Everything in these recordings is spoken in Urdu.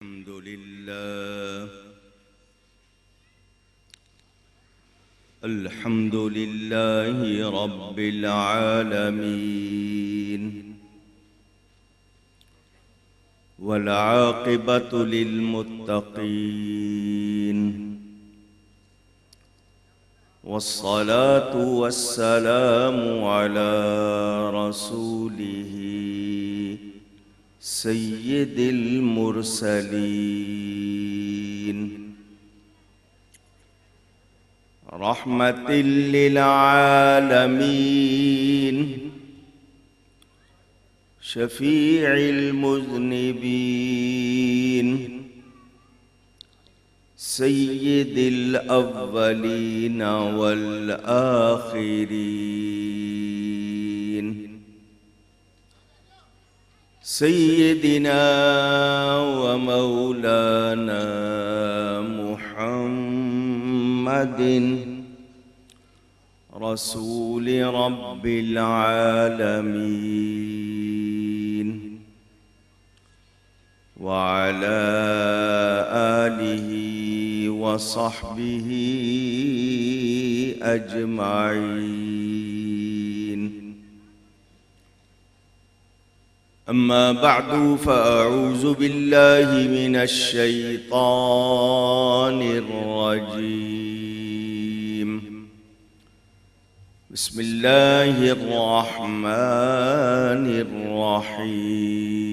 الحمد لله رب العالمين والعاقبة للمتقين والصلاة والسلام على رسوله سيد المرسلين رحمة للعالمين شفيع المذنبين سيد الأولين والآخرين سيدنا ومولانا محمد رسول رب العالمين وعلى آله وصحبه أجمعين. أما بعد فأعوذ بالله من الشيطان الرجيم. بسم الله الرحمن الرحيم.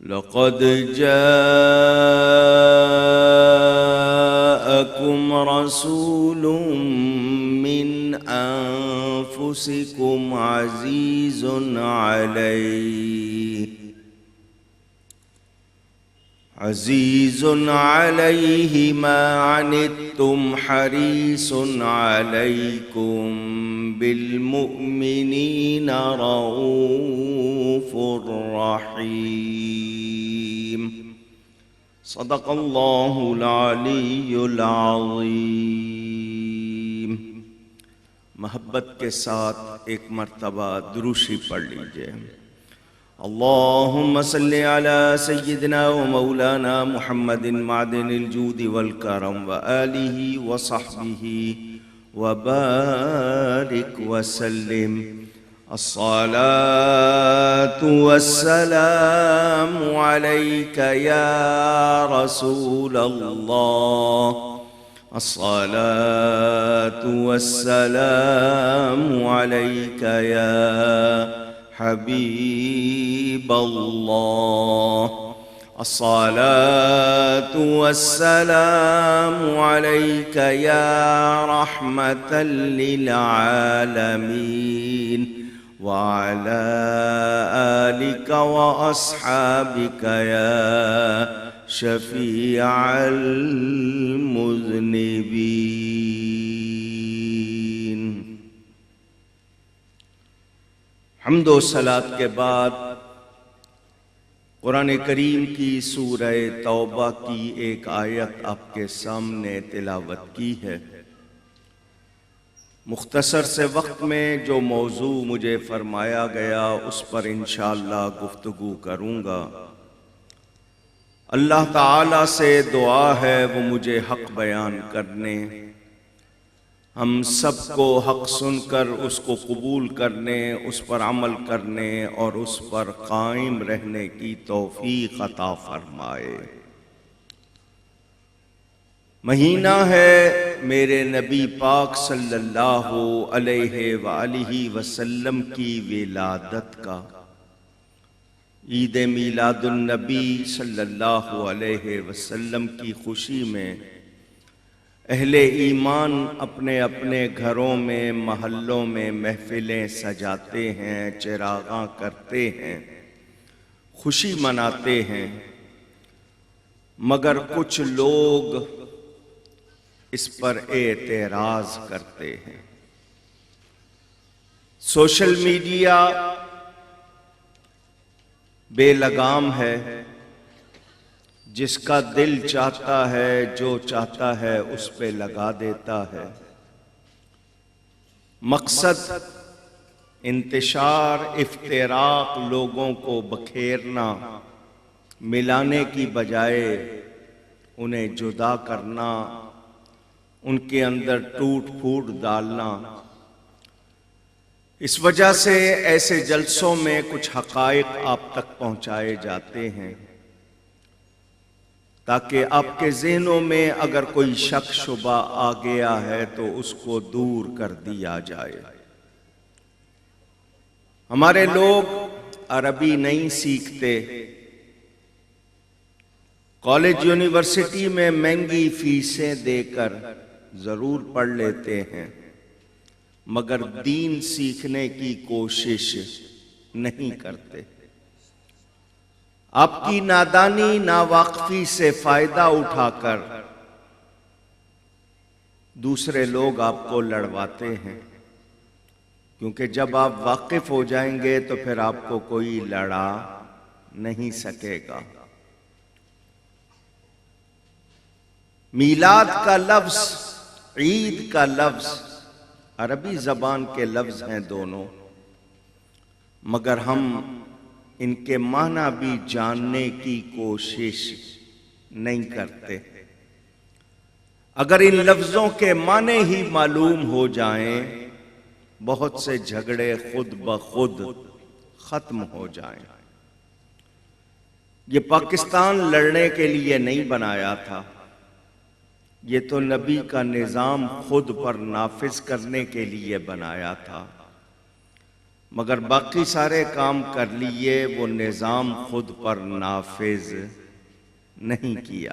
لقد جاءكم رسول من أنفسكم عزيز عليه ما عنتم حريص عليكم بالمؤمنين رؤوف رحيم. صدق الله العلی العظیم. محبت کے ساتھ ایک مرتبہ دروشی پڑھ لیجئے. اللہم صلی علی سیدنا و مولانا محمد معدن الجود والکرم وآلہ وصحبہ وبارک وسلم. الصلاة والسلام عليك يا رسول الله. الصلاة والسلام عليك يا حبيب الله. الصلاة والسلام عليك يا رحمة للعالمين وعلى آلك وأصحابك يا شفيع المذنبين. حمد و صلاۃ کے بعد قرآن کریم کی سورہ توبہ کی ایک آیت آپ کے سامنے تلاوت کی ہے. مختصر سے وقت میں جو موضوع مجھے فرمایا گیا اس پر انشاءاللہ گفتگو کروں گا. اللہ تعالیٰ سے دعا ہے وہ مجھے حق بیان کرنے، ہم سب کو حق سن کر اس کو قبول کرنے، اس پر عمل کرنے اور اس پر قائم رہنے کی توفیق عطا فرمائے. مہینہ ہے میرے نبی پاک صلی اللہ علیہ وآلہ وسلم کی ولادت کا. عید میلاد النبی صلی اللہ علیہ وسلم کی خوشی میں اہل ایمان اپنے اپنے گھروں میں محلوں میں محفلیں سجاتے ہیں، چراغاں کرتے ہیں، خوشی مناتے ہیں. مگر کچھ لوگ اس پر اعتراض کرتے ہیں. سوشل میڈیا بے لگام ہے، جس کا دل چاہتا ہے جو چاہتا ہے اس پہ لگا دیتا ہے. مقصد انتشار، افتراق، لوگوں کو بکھیرنا، ملانے کی بجائے انہیں جدا کرنا، ان کے اندر ٹوٹ پھوٹ ڈالنا۔ اس وجہ سے ایسے جلسوں میں کچھ حقائق آپ تک پہنچائے جاتے ہیں تاکہ آپ کے ذہنوں میں اگر کوئی شک شبہ آ گیا ہے تو اس کو دور کر دیا جائے۔ ہمارے لوگ عربی نہیں سیکھتے، کالج یونیورسٹی میں مہنگی فیسیں دے کر ضرور پڑھ لیتے ہیں، مگر دین سیکھنے کی کوشش نہیں کرتے۔ آپ کی نادانی، ناواقفی سے فائدہ اٹھا کر دوسرے لوگ آپ کو لڑواتے ہیں، کیونکہ جب آپ واقف ہو جائیں گے تو پھر آپ کو کوئی لڑا نہیں سکے گا۔ میلاد کا لفظ، عید کا لفظ عربی زبان کے لفظ ہیں دونوں، مگر ہم ان کے معنی بھی جاننے کی کوشش نہیں کرتے۔ اگر ان لفظوں کے معنی ہی معلوم ہو جائیں، بہت سے جھگڑے خود بخود ختم ہو جائیں۔ یہ پاکستان لڑنے کے لیے نہیں بنایا تھا، یہ تو نبی کا نظام خود پر نافذ کرنے کے لیے بنایا تھا، مگر باقی سارے کام کر لیے، وہ نظام خود پر نافذ نہیں کیا۔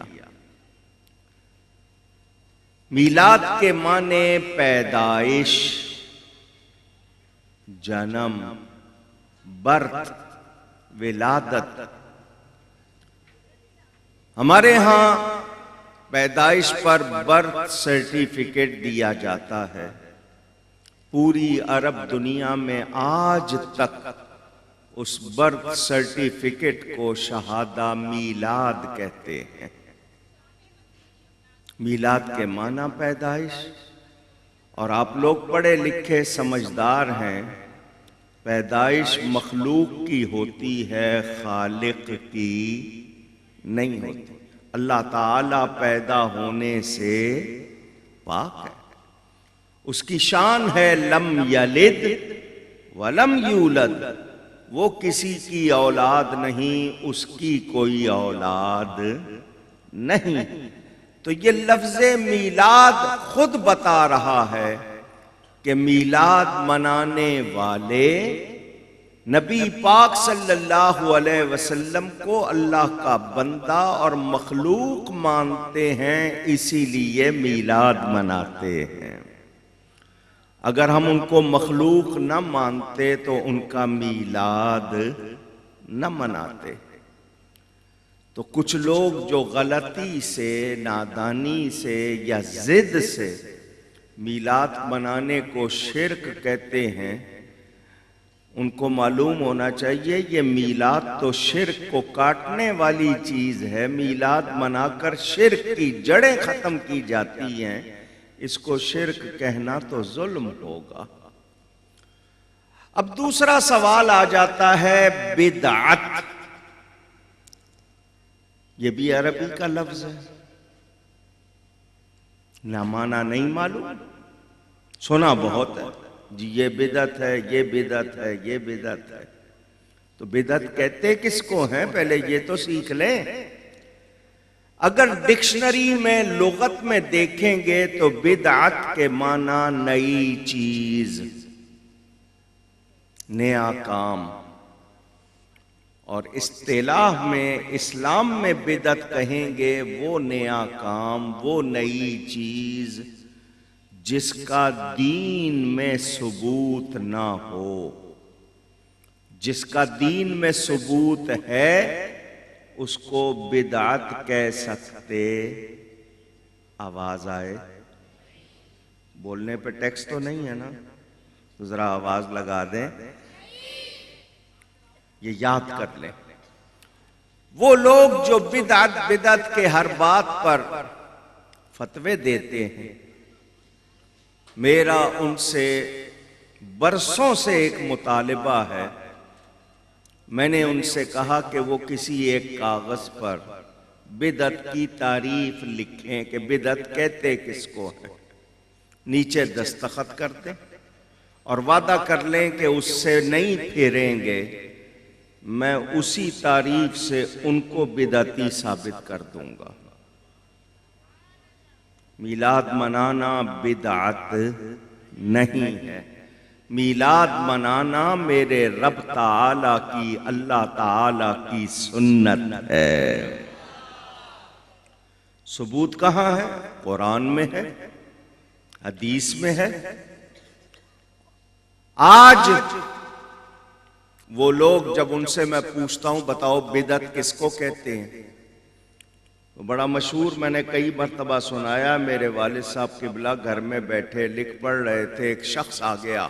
میلاد کے معنی پیدائش، جنم، برت، ولادت۔ ہمارے ہاں پیدائش پر برتھ سرٹیفکیٹ دیا جاتا ہے۔ پوری عرب دنیا میں آج تک اس برتھ سرٹیفکیٹ کو شہادہ میلاد کہتے ہیں۔ میلاد کے معنی پیدائش، اور آپ لوگ پڑھے لکھے سمجھدار ہیں، پیدائش مخلوق کی ہوتی ہے، خالق کی نہیں ہوتی۔ اللہ تعالیٰ پیدا ہونے سے پاک ہے، اس کی شان ہے لم یلد ولم یولد، وہ کسی کی اولاد نہیں، اس کی کوئی اولاد نہیں۔ تو یہ لفظ میلاد خود بتا رہا ہے کہ میلاد منانے والے نبی پاک صلی اللہ علیہ وسلم کو اللہ کا بندہ اور مخلوق مانتے ہیں، اسی لیے میلاد مناتے ہیں۔ اگر ہم ان کو مخلوق نہ مانتے تو ان کا میلاد نہ مناتے۔ تو کچھ لوگ جو غلطی سے، نادانی سے یا ضد سے میلاد منانے کو شرک کہتے ہیں، ان کو معلوم ہونا چاہیے یہ میلاد تو شرک کو کاٹنے والی چیز ہے۔ میلاد منا کر شرک کی جڑیں ختم کی جاتی ہیں، اس کو شرک کہنا تو ظلم ہوگا۔ اب دوسرا سوال آ جاتا ہے بدعت۔ یہ بھی عربی کا لفظ ہے، نہ معنی نہیں معلوم، سنا بہت ہے جی، یہ بدعت ہے، یہ بدعت ہے، یہ بدعت ہے۔ تو بدعت کہتے کس کو ہیں؟ پہلے یہ تو سیکھ لیں۔ اگر ڈکشنری میں لغت میں دیکھیں گے تو بدعت کے معنی نئی چیز، نیا کام، اور اصطلاح میں اسلام میں بدعت کہیں گے وہ نیا کام، وہ نئی چیز جس کا دین میں ثبوت نہ ہو۔ جس کا دین میں ثبوت ہے اس کو بدعت کہہ سکتے۔ آواز آئے، بولنے پہ ٹیکس تو نہیں ہے نا، تو ذرا آواز لگا دیں، یہ یاد کر لیں۔ وہ لوگ جو بدعت کے ہر بات پر فتوے دیتے ہیں، میرا ان سے برسوں سے ایک مطالبہ ہے. میں نے ان سے کہا کہ وہ کسی ایک کاغذ پر بدعت کی تعریف لکھیں کہ بدعت کہتے کس کو ہے، نیچے دستخط کر دیں اور وعدہ کر لیں کہ اس سے نہیں پھیریں گے. میں اسی تعریف سے ان کو بدعتی ثابت کر دوں گا. میلاد منانا بدعت نہیں ہے. میلاد منانا میرے رب تعالی کی، اللہ تعالی کی سنت ہے. ثبوت کہاں ہے؟ قرآن میں ہے، حدیث میں ہے. آج وہ لوگ جب ان سے میں پوچھتا ہوں بتاؤ بدعت کس کو کہتے ہیں، تو بڑا مشہور میں نے کئی مرتبہ سنایا. میرے والد صاحب قبلہ گھر میں بیٹھے لکھ پڑھ رہے تھے، ایک شخص آ گیا،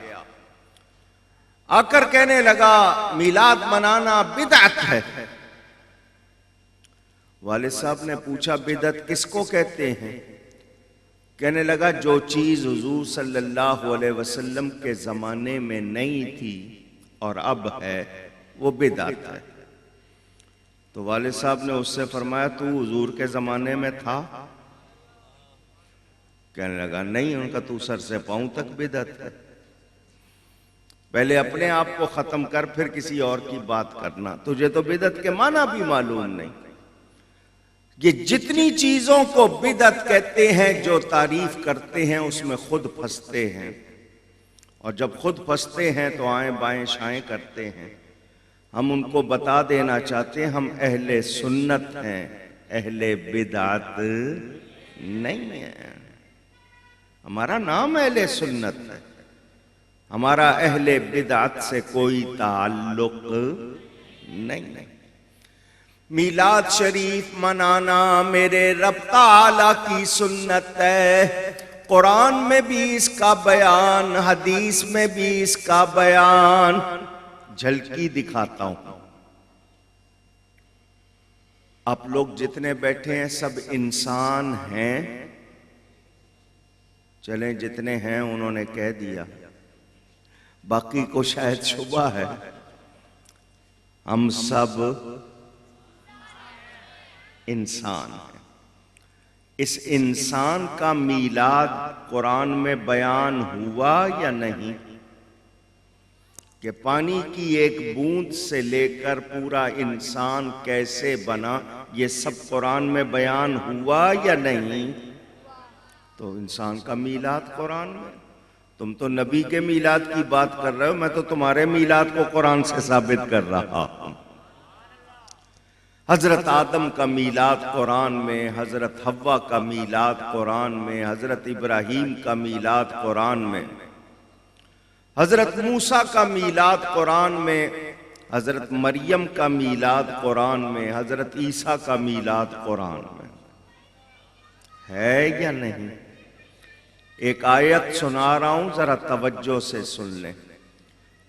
آ کر کہنے لگا میلاد منانا بدعت ہے. والد صاحب نے پوچھا بدعت کس کو کہتے ہیں؟ کہنے لگا جو چیز حضور صلی اللہ علیہ وسلم کے زمانے میں نہیں تھی اور اب ہے وہ بدعت ہے. تو والد صاحب نے اس سے فرمایا تو حضور کے زمانے میں تھا؟ کہنے لگا نہیں. ان کا تو سر سے پاؤں تک بدعت ہے. پہلے اپنے آپ کو ختم کر پھر کسی اور کی بات کرنا. تجھے تو بدعت کے معنی بھی معلوم نہیں. یہ جتنی چیزوں کو بدعت کہتے ہیں جو تعریف کرتے ہیں اس میں خود پھنستے ہیں، اور جب خود پھنستے ہیں تو آئیں بائیں شائیں کرتے ہیں. ہم ان کو بتا دینا چاہتے ہیں ہم اہل سنت ہیں، اہل بدعت نہیں ہیں. ہمارا نام اہل سنت ہے، ہمارا اہل بدعت سے کوئی تعلق نہیں. میلاد شریف منانا میرے رب تعالی کی سنت ہے. قرآن میں بھی اس کا بیان، حدیث میں بھی اس کا بیان. جھلکی دکھاتا ہوں. آپ لوگ جتنے بیٹھے ہیں سب انسان ہیں. چلیں جتنے ہیں انہوں نے کہہ دیا، باقی کو شاید شبہ ہے. ہم سب انسان ہیں. اس انسان کا میلاد قرآن میں بیان ہوا یا نہیں؟ کہ پانی کی ایک بوند سے لے کر پورا انسان کیسے بنا یہ سب قرآن میں بیان ہوا یا نہیں؟ تو انسان کا میلاد قرآن میں. تم تو نبی کے میلاد کی بات کر رہے ہو، میں تو تمہارے میلاد کو قرآن سے ثابت کر رہا ہوں. حضرت آدم کا میلاد قرآن میں، حضرت حوا کا میلاد قرآن میں، حضرت ابراہیم کا میلاد قرآن میں، حضرت موسیٰ کا میلاد قرآن میں، حضرت مریم کا میلاد قرآن میں، حضرت عیسیٰ کا میلاد قرآن میں. ہے یا نہیں؟ ایک آیت سنا رہا ہوں، ذرا توجہ سے سن لیں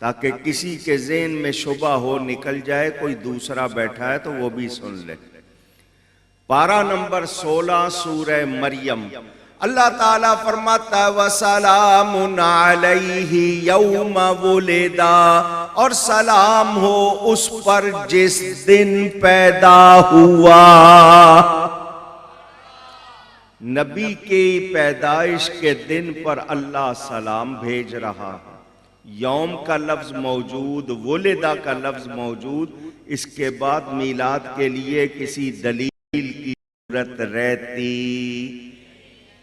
تاکہ کسی کے ذہن میں شبہ ہو نکل جائے. کوئی دوسرا بیٹھا ہے تو وہ بھی سن لے. پارہ نمبر 16 سورہ مریم. اللہ تعالیٰ فرماتا ہے وَسَلَامٌ عَلَيْهِ يَوْمَ وُلِدَ، اور سلام ہو اس پر جس دن پیدا ہوا. نبی کی پیدائش کے دن پر اللہ سلام بھیج رہا ہے. یوم کا لفظ موجود، ولدہ کا لفظ موجود. اس کے بعد میلاد کے لیے کسی دلیل کی ضرورت رہتی؟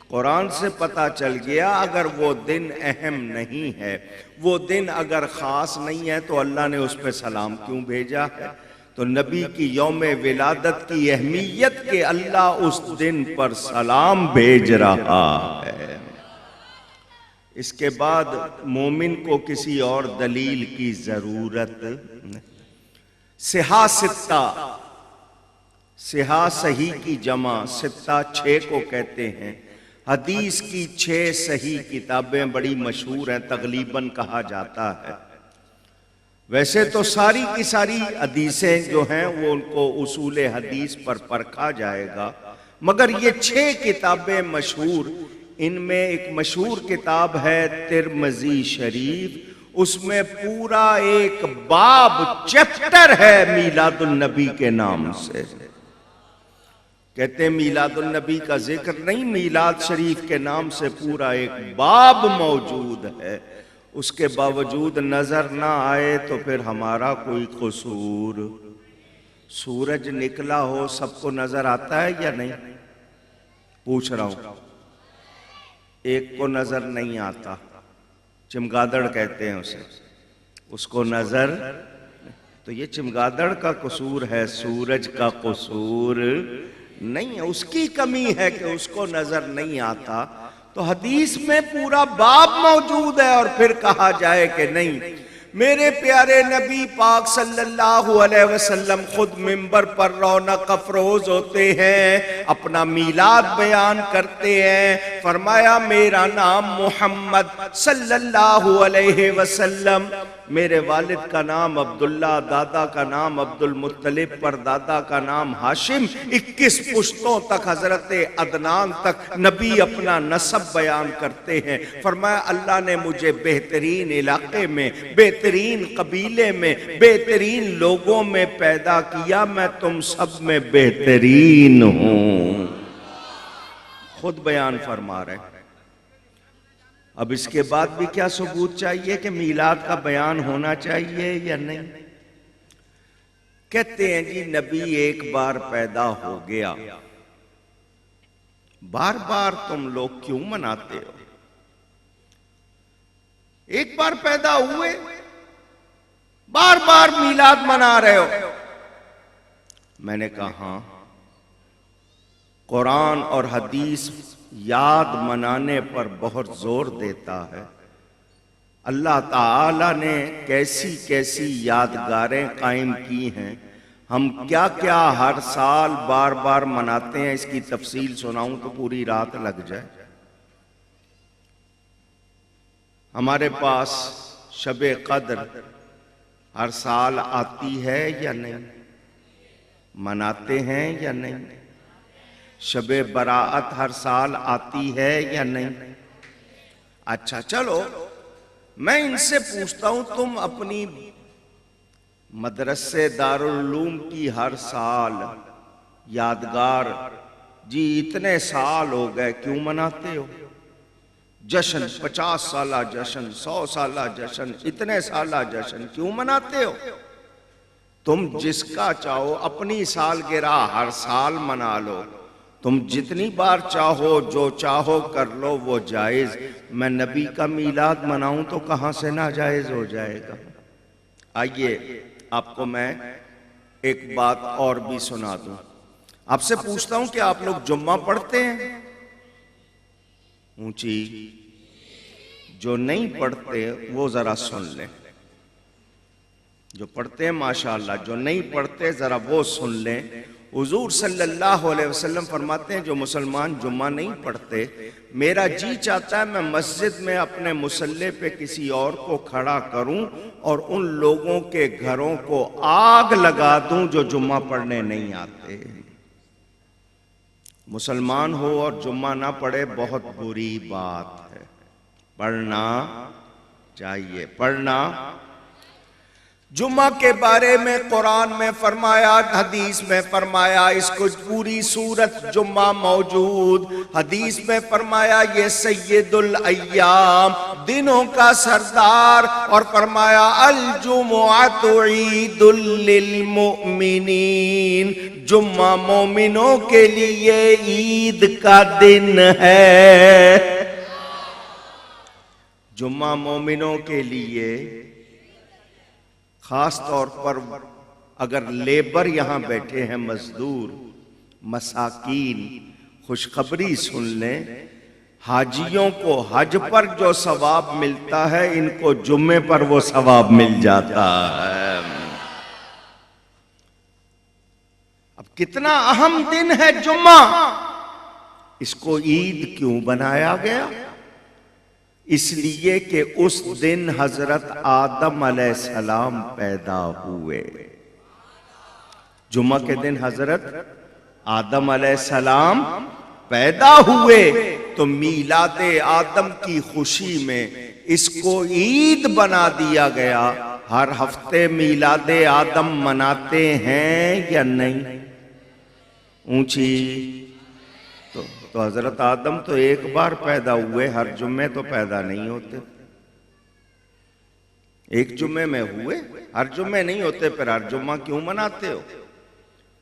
قرآن سے پتہ چل گیا اگر وہ دن اہم نہیں ہے، وہ دن اگر خاص نہیں ہے تو اللہ نے اس پہ سلام کیوں بھیجا ہے؟ تو نبی کی یوم ولادت کی اہمیت کہ اللہ اس دن پر سلام بھیج رہا ہے. اس کے بعد مومن کو کسی اور دلیل کی ضرورت نہیں. صحا ستہ، صحا صحیح کی جمع، ستہ 6 کو کہتے ہیں. حدیث کی 6 صحیح کتابیں بڑی مشہور ہیں، تغلیباً کہا جاتا ہے. ویسے تو ساری کی ساری حدیثیں جو ہیں وہ ان کو اصول حدیث پر پرکھا جائے گا، مگر یہ 6 کتابیں مشہور. ان میں ایک مشہور کتاب ہے ترمذی شریف، اس میں پورا ایک باب چیپٹر ہے میلاد النبی کے نام سے۔ کہتے ہیں میلاد النبی کا ذکر نہیں، میلاد شریف کے نام سے پورا ایک باب موجود ہے۔ اس کے باوجود نظر نہ آئے تو پھر ہمارا کوئی قصور۔ سورج نکلا ہو سب کو نظر آتا ہے یا نہیں؟ پوچھ رہا ہوں۔ ایک کو نظر نہیں آتا، چمگادڑ کہتے ہیں اسے، اس کو نظر، تو یہ چمگادڑ کا قصور ہے، سورج کا قصور نہیں ہے، اس کی کمی ہے کہ اس کو نظر نہیں آتا۔ تو حدیث میں پورا باب موجود ہے اور پھر کہا جائے کہ نہیں۔ میرے پیارے نبی پاک صلی اللہ علیہ وسلم خود منبر پر رونق افروز ہوتے ہیں، اپنا میلاد بیان کرتے ہیں، فرمایا میرا نام محمد صلی اللہ علیہ وسلم، میرے والد کا نام عبداللہ، دادا کا نام عبد المطلب، پر دادا کا نام ہاشم، 21 پشتوں تک حضرت عدنان تک نبی اپنا نسب بیان کرتے ہیں۔ فرمایا اللہ نے مجھے بہترین علاقے میں، بہترین قبیلے میں، بہترین لوگوں میں پیدا کیا، میں تم سب میں بہترین ہوں، خود بیان فرما رہے ہیں۔ اب اس کے بعد بھی کیا ثبوت چاہیے کہ میلاد کا بیان ہونا چاہیے یا نہیں؟ کہتے ہیں جی نبی ایک بار پیدا ہو گیا، بار بار تم لوگ کیوں مناتے ہو؟ ایک بار پیدا ہوئے، بار بار میلاد منا رہے ہو۔ میں نے کہا ہاں، قرآن اور حدیث یاد منانے پر بہت زور دیتا ہے۔ اللہ تعالی نے کیسی کیسی یادگاریں قائم کی ہیں، ہم کیا کیا ہر سال بار بار مناتے ہیں، اس کی تفصیل سناؤں تو پوری رات لگ جائے۔ ہمارے پاس شب قدر ہر سال آتی ہے یا نہیں؟ مناتے ہیں یا نہیں؟ شب براءت ہر سال آتی ہے یا نہیں؟ اچھا چلو میں ان سے پوچھتا ہوں، تم اپنی مدرسے دارالعلوم کی ہر سال یادگار، جی اتنے سال ہو گئے، کیوں مناتے ہو؟ جشن 50 سالہ جشن، 100 سالہ جشن، اتنے سالہ جشن کیوں مناتے ہو؟ تم جس کا چاہو اپنی سالگرہ ہر سال منا لو، تم جتنی بار چاہو جو چاہو کر لو، وہ جائز۔ میں نبی کا میلاد مناؤں تو کہاں سے ناجائز ہو جائے گا؟ آئیے آپ کو میں ایک بات اور بھی سنا دوں۔ آپ سے پوچھتا ہوں کہ آپ لوگ جمعہ پڑھتے ہیں؟ اونچی، جو نہیں پڑھتے وہ ذرا سن لیں، جو پڑھتے ہیں ماشاءاللہ، جو نہیں پڑھتے ذرا وہ سن لیں۔ حضور صلی اللہ علیہ وسلم فرماتے ہیں جو مسلمان جمعہ نہیں پڑھتے، میرا جی چاہتا ہے میں مسجد میں اپنے مصلی پہ کسی اور کو کھڑا کروں اور ان لوگوں کے گھروں کو آگ لگا دوں جو جمعہ پڑھنے نہیں آتے۔ مسلمان ہو اور جمعہ نہ پڑھے بہت بری بات ہے، پڑھنا چاہیے، پڑھنا۔ جمعہ کے بارے میں قرآن میں فرمایا، حدیث میں فرمایا، اس کو پوری سورت جمعہ موجود، حدیث میں فرمایا یہ سید الایام، دنوں کا سردار، اور فرمایا الجمعۃ عید للمؤمنین، جمعہ مومنوں کے لیے عید کا دن ہے۔ جمعہ مومنوں کے لیے، خاص طور پر اگر لیبر یہاں بیٹھے ہیں، مزدور، مساکین، خوشخبری سن لیں، حاجیوں کو حج پر جو ثواب ملتا ہے ان کو جمعے پر وہ ثواب مل جاتا ہے۔ اب کتنا اہم دن ہے جمعہ، اس کو عید کیوں بنایا گیا؟ اس لیے کہ اس دن حضرت آدم علیہ السلام پیدا ہوئے۔ جمعہ کے دن حضرت آدم علیہ السلام پیدا ہوئے تو میلاد آدم کی خوشی میں اس کو عید بنا دیا گیا۔ ہر ہفتے میلاد آدم مناتے ہیں یا نہیں؟ اونچی تو حضرت آدم تو ایک بار پیدا ہوئے، ہر جمعے تو پیدا نہیں ہوتے۔ ایک جمعے میں ہوئے، ہر جمعے نہیں ہوتے، پھر ہر جمعہ کیوں مناتے ہو؟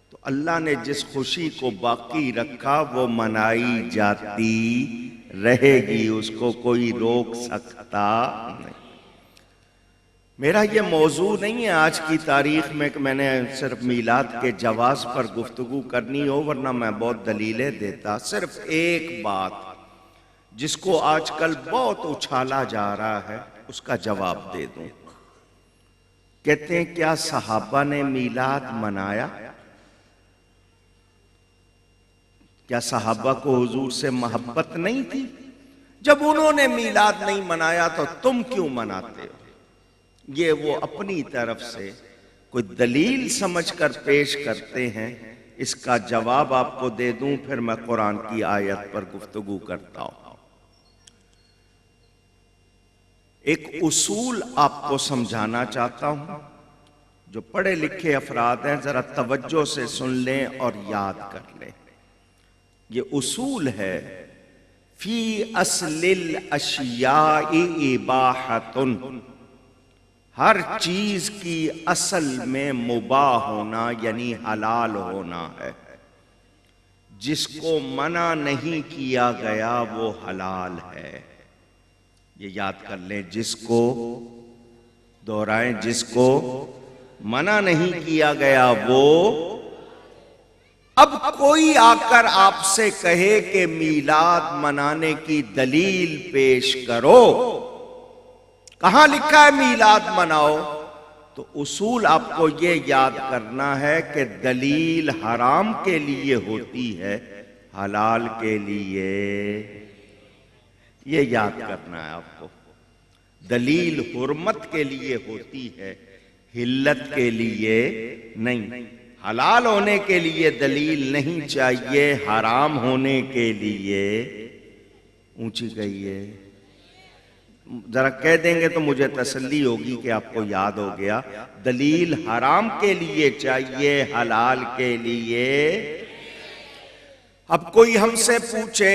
تو اللہ نے جس خوشی کو باقی رکھا وہ منائی جاتی رہے گی، اس کو کوئی روک سکتا نہیں۔ میرا یہ موضوع نہیں ہے آج کی تاریخ میں کہ میں نے صرف میلاد کے جواز پر گفتگو کرنی ہو، ورنہ میں بہت دلیلیں دیتا۔ صرف ایک بات جس کو آج کل بہت اچھالا جا رہا ہے اس کا جواب دے دوں۔ کہتے ہیں کیا صحابہ نے میلاد منایا؟ کیا صحابہ کو حضور سے محبت نہیں تھی؟ جب انہوں نے میلاد نہیں منایا تو تم کیوں مناتے ہو؟ یہ وہ اپنی طرف سے کوئی دلیل سمجھ کر پیش کرتے ہیں۔ اس کا جواب آپ کو دے دوں، پھر میں قرآن کی آیت پر گفتگو کرتا ہوں۔ ایک اصول آپ کو سمجھانا چاہتا ہوں، جو پڑھے لکھے افراد ہیں ذرا توجہ سے سن لیں اور یاد کر لیں۔ یہ اصول ہے فی اصل الاشیاء اباحۃ، ہر چیز کی اصل میں مباح ہونا یعنی حلال ہونا ہے۔ جس کو منع نہیں کیا گیا وہ حلال ہے۔ یہ یاد کر لیں، جس کو دہرائیں، جس کو منع نہیں کیا گیا وہ۔ اب کوئی آ کر آپ سے کہے کہ میلاد منانے کی دلیل پیش کرو، کہاں لکھا ہے میلاد مناؤ؟ تو اصول آپ کو یہ یاد کرنا ہے کہ دلیل حرام کے لیے ہوتی ہے، حلال کے لیے۔ یہ یاد کرنا ہے آپ کو۔ دلیل حرمت کے لیے ہوتی ہے، حلت کے لیے نہیں۔ حلال ہونے کے لیے دلیل نہیں چاہیے، حرام ہونے کے لیے۔ اونچی کہیے، ذرا کہہ دیں گے تو مجھے تسلی ہوگی کہ آپ کو یاد ہو گیا۔ دلیل حرام کے لیے چاہیے، حلال کے لیے۔ اب کوئی ہم سے پوچھے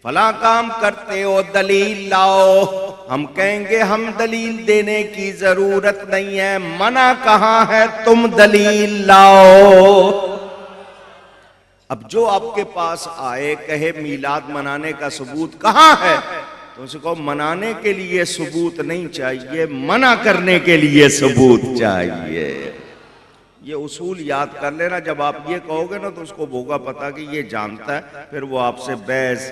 فلاں کام کرتے ہو دلیل لاؤ، ہم کہیں گے ہم دلیل دینے کی ضرورت نہیں ہے، منع کہاں ہے، تم دلیل لاؤ۔ اب جو آپ کے پاس آئے کہے میلاد منانے کا ثبوت کہاں ہے، تو اسے کہو منانے کے لیے ثبوت نہیں چاہیے، منع کرنے کے لیے ثبوت چاہیے۔ یہ اصول یاد کر لینا۔ جب آپ یہ کہو گے نا تو اس کو ہوگا پتا کہ یہ جانتا ہے، پھر وہ آپ سے بحث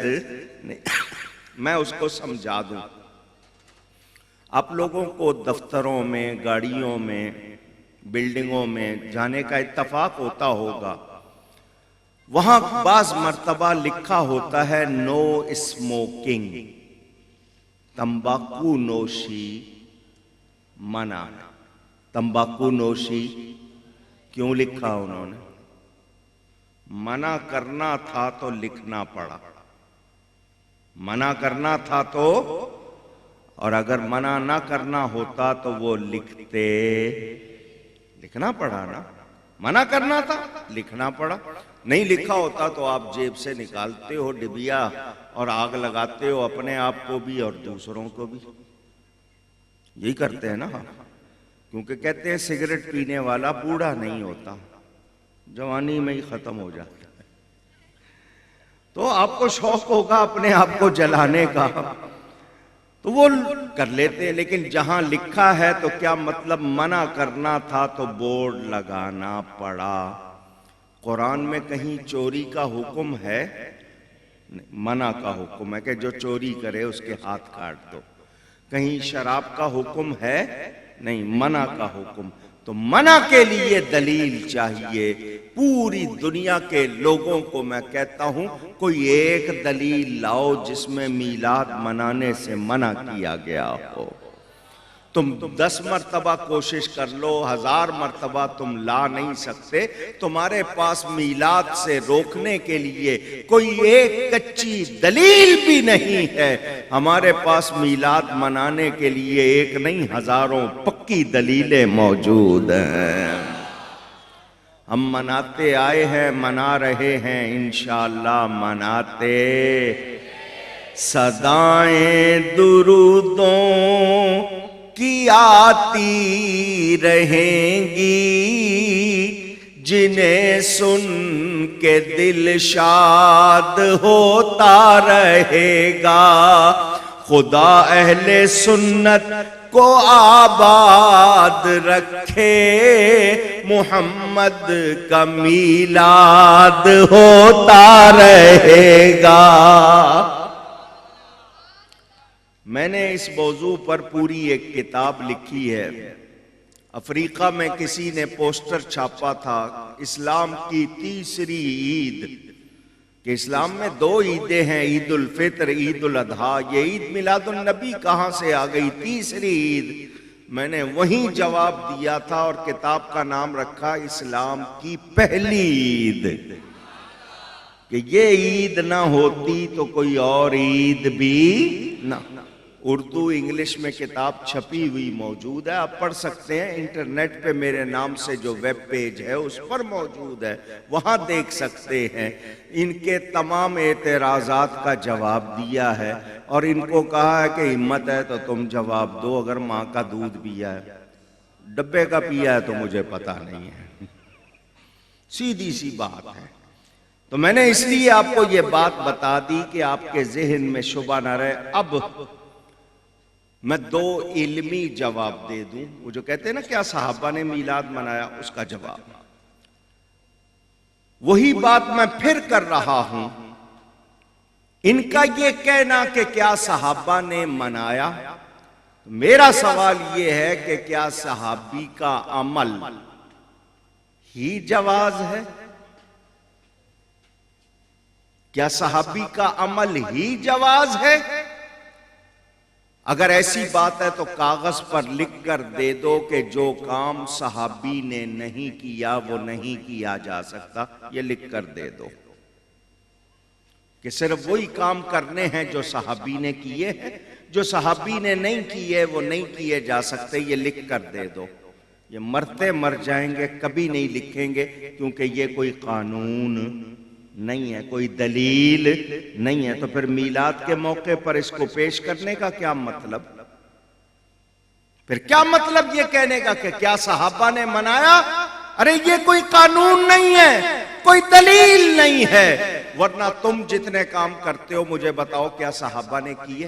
نہیں۔ میں اس کو سمجھا دوں۔ آپ لوگوں کو دفتروں میں، گاڑیوں میں، بلڈنگوں میں جانے کا اتفاق ہوتا ہوگا، وہاں بعض مرتبہ لکھا ہوتا ہے نو اسموکنگ، تمباکو نوشی منع ہے۔ تمباکو نوشی کیوں لکھا انہوں نے؟ منع کرنا تھا تو لکھنا پڑا، منع کرنا تھا تو، اور اگر منع نہ کرنا ہوتا تو وہ لکھتے، لکھنا پڑا نا۔ منع کرنا تھا، لکھنا پڑا۔ نہیں لکھا ہوتا تو آپ جیب سے نکالتے ہو ڈبیا اور آگ لگاتے ہو، اپنے آپ کو بھی اور دوسروں کو بھی۔ یہی کرتے ہیں نا، کیونکہ کہتے ہیں سگریٹ پینے والا بوڑھا نہیں ہوتا، جوانی میں ہی ختم ہو جاتا ہے۔ تو آپ کو شوق ہوگا اپنے آپ کو جلانے کا، تو وہ کر لیتے ہیں۔ لیکن جہاں لکھا ہے تو کیا مطلب منع کرنا تھا تو بورڈ لگانا پڑا۔ قرآن میں کہیں چوری کا حکم ہے؟ منع کا حکم ہے کہ جو چوری کرے اس کے ہاتھ کاٹ دو۔ کہیں شراب کا حکم ہے؟ نہیں، منع کا حکم۔ تو منع کے لیے دلیل چاہیے۔ پوری دنیا کے لوگوں کو میں کہتا ہوں کوئی ایک دلیل لاؤ جس میں میلاد منانے سے منع کیا گیا ہو۔ تم 10 مرتبہ کوشش کر لو، 1000 مرتبہ تم لا نہیں سکتے۔ تمہارے پاس میلاد سے روکنے کے لیے کوئی ایک کچی دلیل بھی نہیں ہے۔ ہمارے پاس میلاد منانے کے لیے ایک نہیں، ہزاروں پکی دلیلیں موجود ہیں۔ ہم مناتے آئے ہیں، منا رہے ہیں، انشاءاللہ مناتے۔ صدائیں درودوں کی آتی رہیں گی، جنہیں سن کے دل شاد ہوتا رہے گا۔ خدا اہل سنت کو آباد رکھے، محمد کا میلاد ہوتا رہے گا۔ میں نے اس موضوع پر پوری ایک کتاب لکھی ہے۔ افریقہ میں کسی نے پوسٹر چھاپا تھا، اسلام کی تیسری عید، کہ اسلام میں 2 عیدیں ہیں، عید الفطر، عید الاضحیٰ، یہ عید میلاد النبی کہاں سے آ گئی، تیسری عید؟ میں نے وہیں جواب دیا تھا اور کتاب کا نام رکھا اسلام کی پہلی عید، کہ یہ عید نہ ہوتی تو کوئی اور عید بھی نہ۔ اردو انگلش میں کتاب چھپی ہوئی موجود ہے، آپ پڑھ سکتے ہیں، انٹرنیٹ پہ میرے نام سے جو ویب پیج ہے اس پر موجود ہے، وہاں دیکھ سکتے ہیں۔ ان کے تمام اعتراضات کا جواب دیا ہے اور ان کو کہا ہے کہ ہمت ہے تو تم جواب دو، اگر ماں کا دودھ پیا ہے، ڈبے کا پیا ہے تو مجھے پتا نہیں ہے، سیدھی سی بات ہے۔ تو میں نے اس لیے آپ کو یہ بات بتا دی کہ آپ کے ذہن میں شبہ نہ رہے۔ اب میں 2 علمی جواب دے دوں، وہ جو کہتے ہیں نا کیا صحابہ نے میلاد منایا، اس کا جواب وہی بات میں پھر کر رہا ہوں۔ ان کا یہ کہنا کہ کیا صحابہ نے منایا، میرا سوال یہ ہے کہ کیا صحابی کا عمل ہی جواز ہے؟ کیا صحابی کا عمل ہی جواز ہے؟ اگر ایسی بات ہے تو کاغذ پر لکھ کر دے دو کہ جو کام صحابی نے نہیں کیا وہ نہیں کیا جا سکتا، یہ لکھ کر دے دو کہ صرف وہی کام کرنے ہیں جو صحابی نے کیے ہیں، جو صحابی نے نہیں کیے وہ نہیں کیے جا سکتے، یہ لکھ کر دے دو۔ یہ مرتے مر جائیں گے، کبھی نہیں لکھیں گے، کیونکہ یہ کوئی قانون نہیں ہے، کوئی دلیل نہیں ہے۔ تو پھر میلاد کے موقع پر اس کو پیش کرنے کا کیا مطلب؟ پھر کیا مطلب یہ کہنے کا کہ کیا صحابہ نے منایا؟ ارے یہ کوئی قانون نہیں ہے، کوئی دلیل نہیں ہے، ورنہ تم جتنے کام کرتے ہو مجھے بتاؤ کیا صحابہ نے کیے؟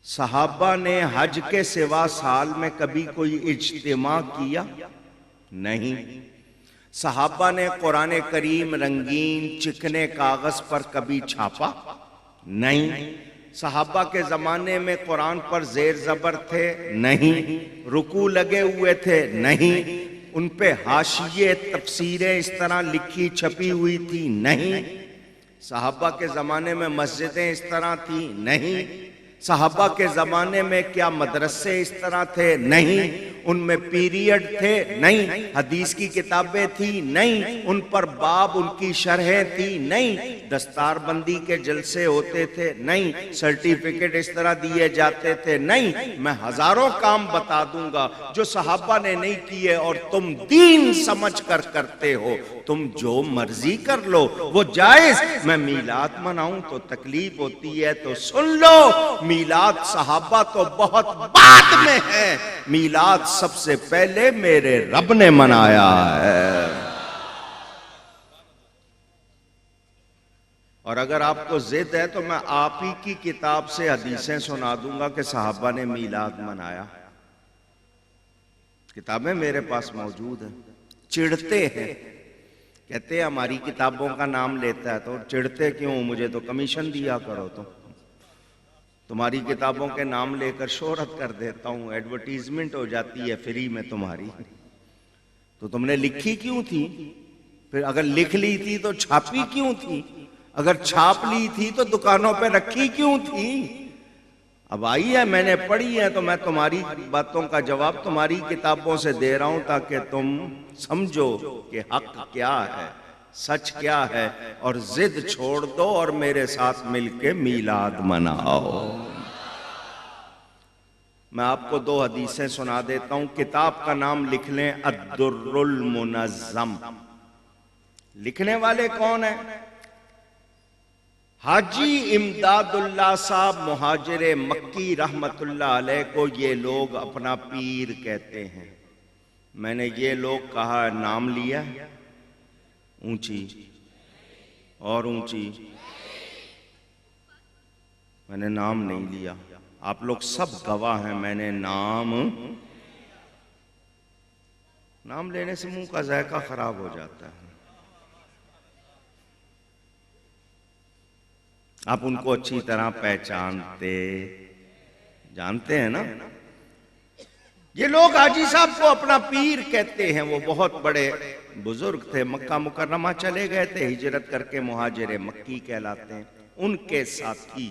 صحابہ نے حج کے سوا سال میں کبھی کوئی اجتماع کیا؟ نہیں۔ صحابہ نے قرآن کریم رنگین چکنے کاغذ پر کبھی چھاپا؟ نہیں۔ صحابہ کے زمانے میں قرآن پر زیر زبر تھے؟ نہیں۔ رکوع لگے ہوئے تھے؟ نہیں۔ ان پہ حاشیے تفسیریں اس طرح لکھی چھپی ہوئی تھی؟ نہیں۔ صحابہ کے زمانے میں مسجدیں اس طرح تھی؟ نہیں۔ صحابہ کے زمانے میں کیا مدرسے اس طرح تھے؟ نہیں۔ ان میں پیریڈ تھے؟ نہیں۔ حدیث کی کتابیں تھی؟ نہیں۔ ان پر باب، ان کی شرحیں تھی؟ نہیں۔ دستار بندی کے جلسے ہوتے تھے؟ نہیں۔ سرٹیفکیٹ اس طرح دیے جاتے تھے؟ نہیں۔ میں ہزاروں کام بتا دوں گا جو صحابہ نے نہیں کیے اور تم دین سمجھ کر کرتے ہو۔ تم جو مرضی کر لو، وہ جائز۔ میں میلاد مناؤں تو تکلیف ہوتی ہے تو سن لو، میلاد صحابہ تو بہت بعد میں ہے، میلاد سب سے پہلے میرے رب نے منایا ہے۔ اور اگر آپ کو ضد ہے تو میں آپ ہی کی کتاب سے حدیثیں سنا دوں گا کہ صحابہ نے میلاد منایا۔ کتابیں میرے پاس موجود ہیں۔ چڑھتے ہیں، کہتے ہیں ہماری کتابوں کا نام لیتا ہے، تو چڑھتے کیوں؟ مجھے تو کمیشن دیا کرو، تو تمہاری کتابوں کے نام لے کر شہرت کر دیتا ہوں، ایڈورٹیزمنٹ ہو جاتی ہے فری میں تمہاری۔ تو تم نے لکھی کیوں تھی؟ پھر اگر لکھ لی تھی تو چھاپی کیوں تھی؟ اگر چھاپ لی تھی تو دکانوں پہ رکھی کیوں تھی؟ اب آئی ہے، میں نے پڑھی ہے، تو میں تمہاری باتوں کا جواب تمہاری کتابوں سے دے رہا ہوں تاکہ تم سمجھو کہ حق کیا ہے، سچ کیا ہے، اور ضد چھوڑ دو اور میرے ساتھ مل کے میلاد مناؤ۔ میں آپ کو 2 حدیثیں سنا دیتا ہوں، کتاب کا نام لکھ لیں الدر المنظم۔ لکھنے والے کون ہیں؟ حاجی امداد اللہ صاحب مہاجر مکی رحمت اللہ علیہ کو یہ لوگ اپنا پیر کہتے ہیں۔ میں نے یہ لوگ کہا، نام لیا اونچی اور اونچی، میں نے نام نہیں لیا، آپ لوگ سب گواہ ہیں، میں نے نام لینے سے منہ کا ذائقہ خراب ہو جاتا ہے۔ آپ ان کو اچھی طرح جانتے ہیں نا۔ یہ لوگ حاجی صاحب کو اپنا پیر کہتے ہیں، وہ بہت بڑے بزرگ تھے، مکہ مکرمہ چلے گئے تھے، ہجرت کر کے مہاجر مکی کہلاتے ہیں۔ ان کے ساتھی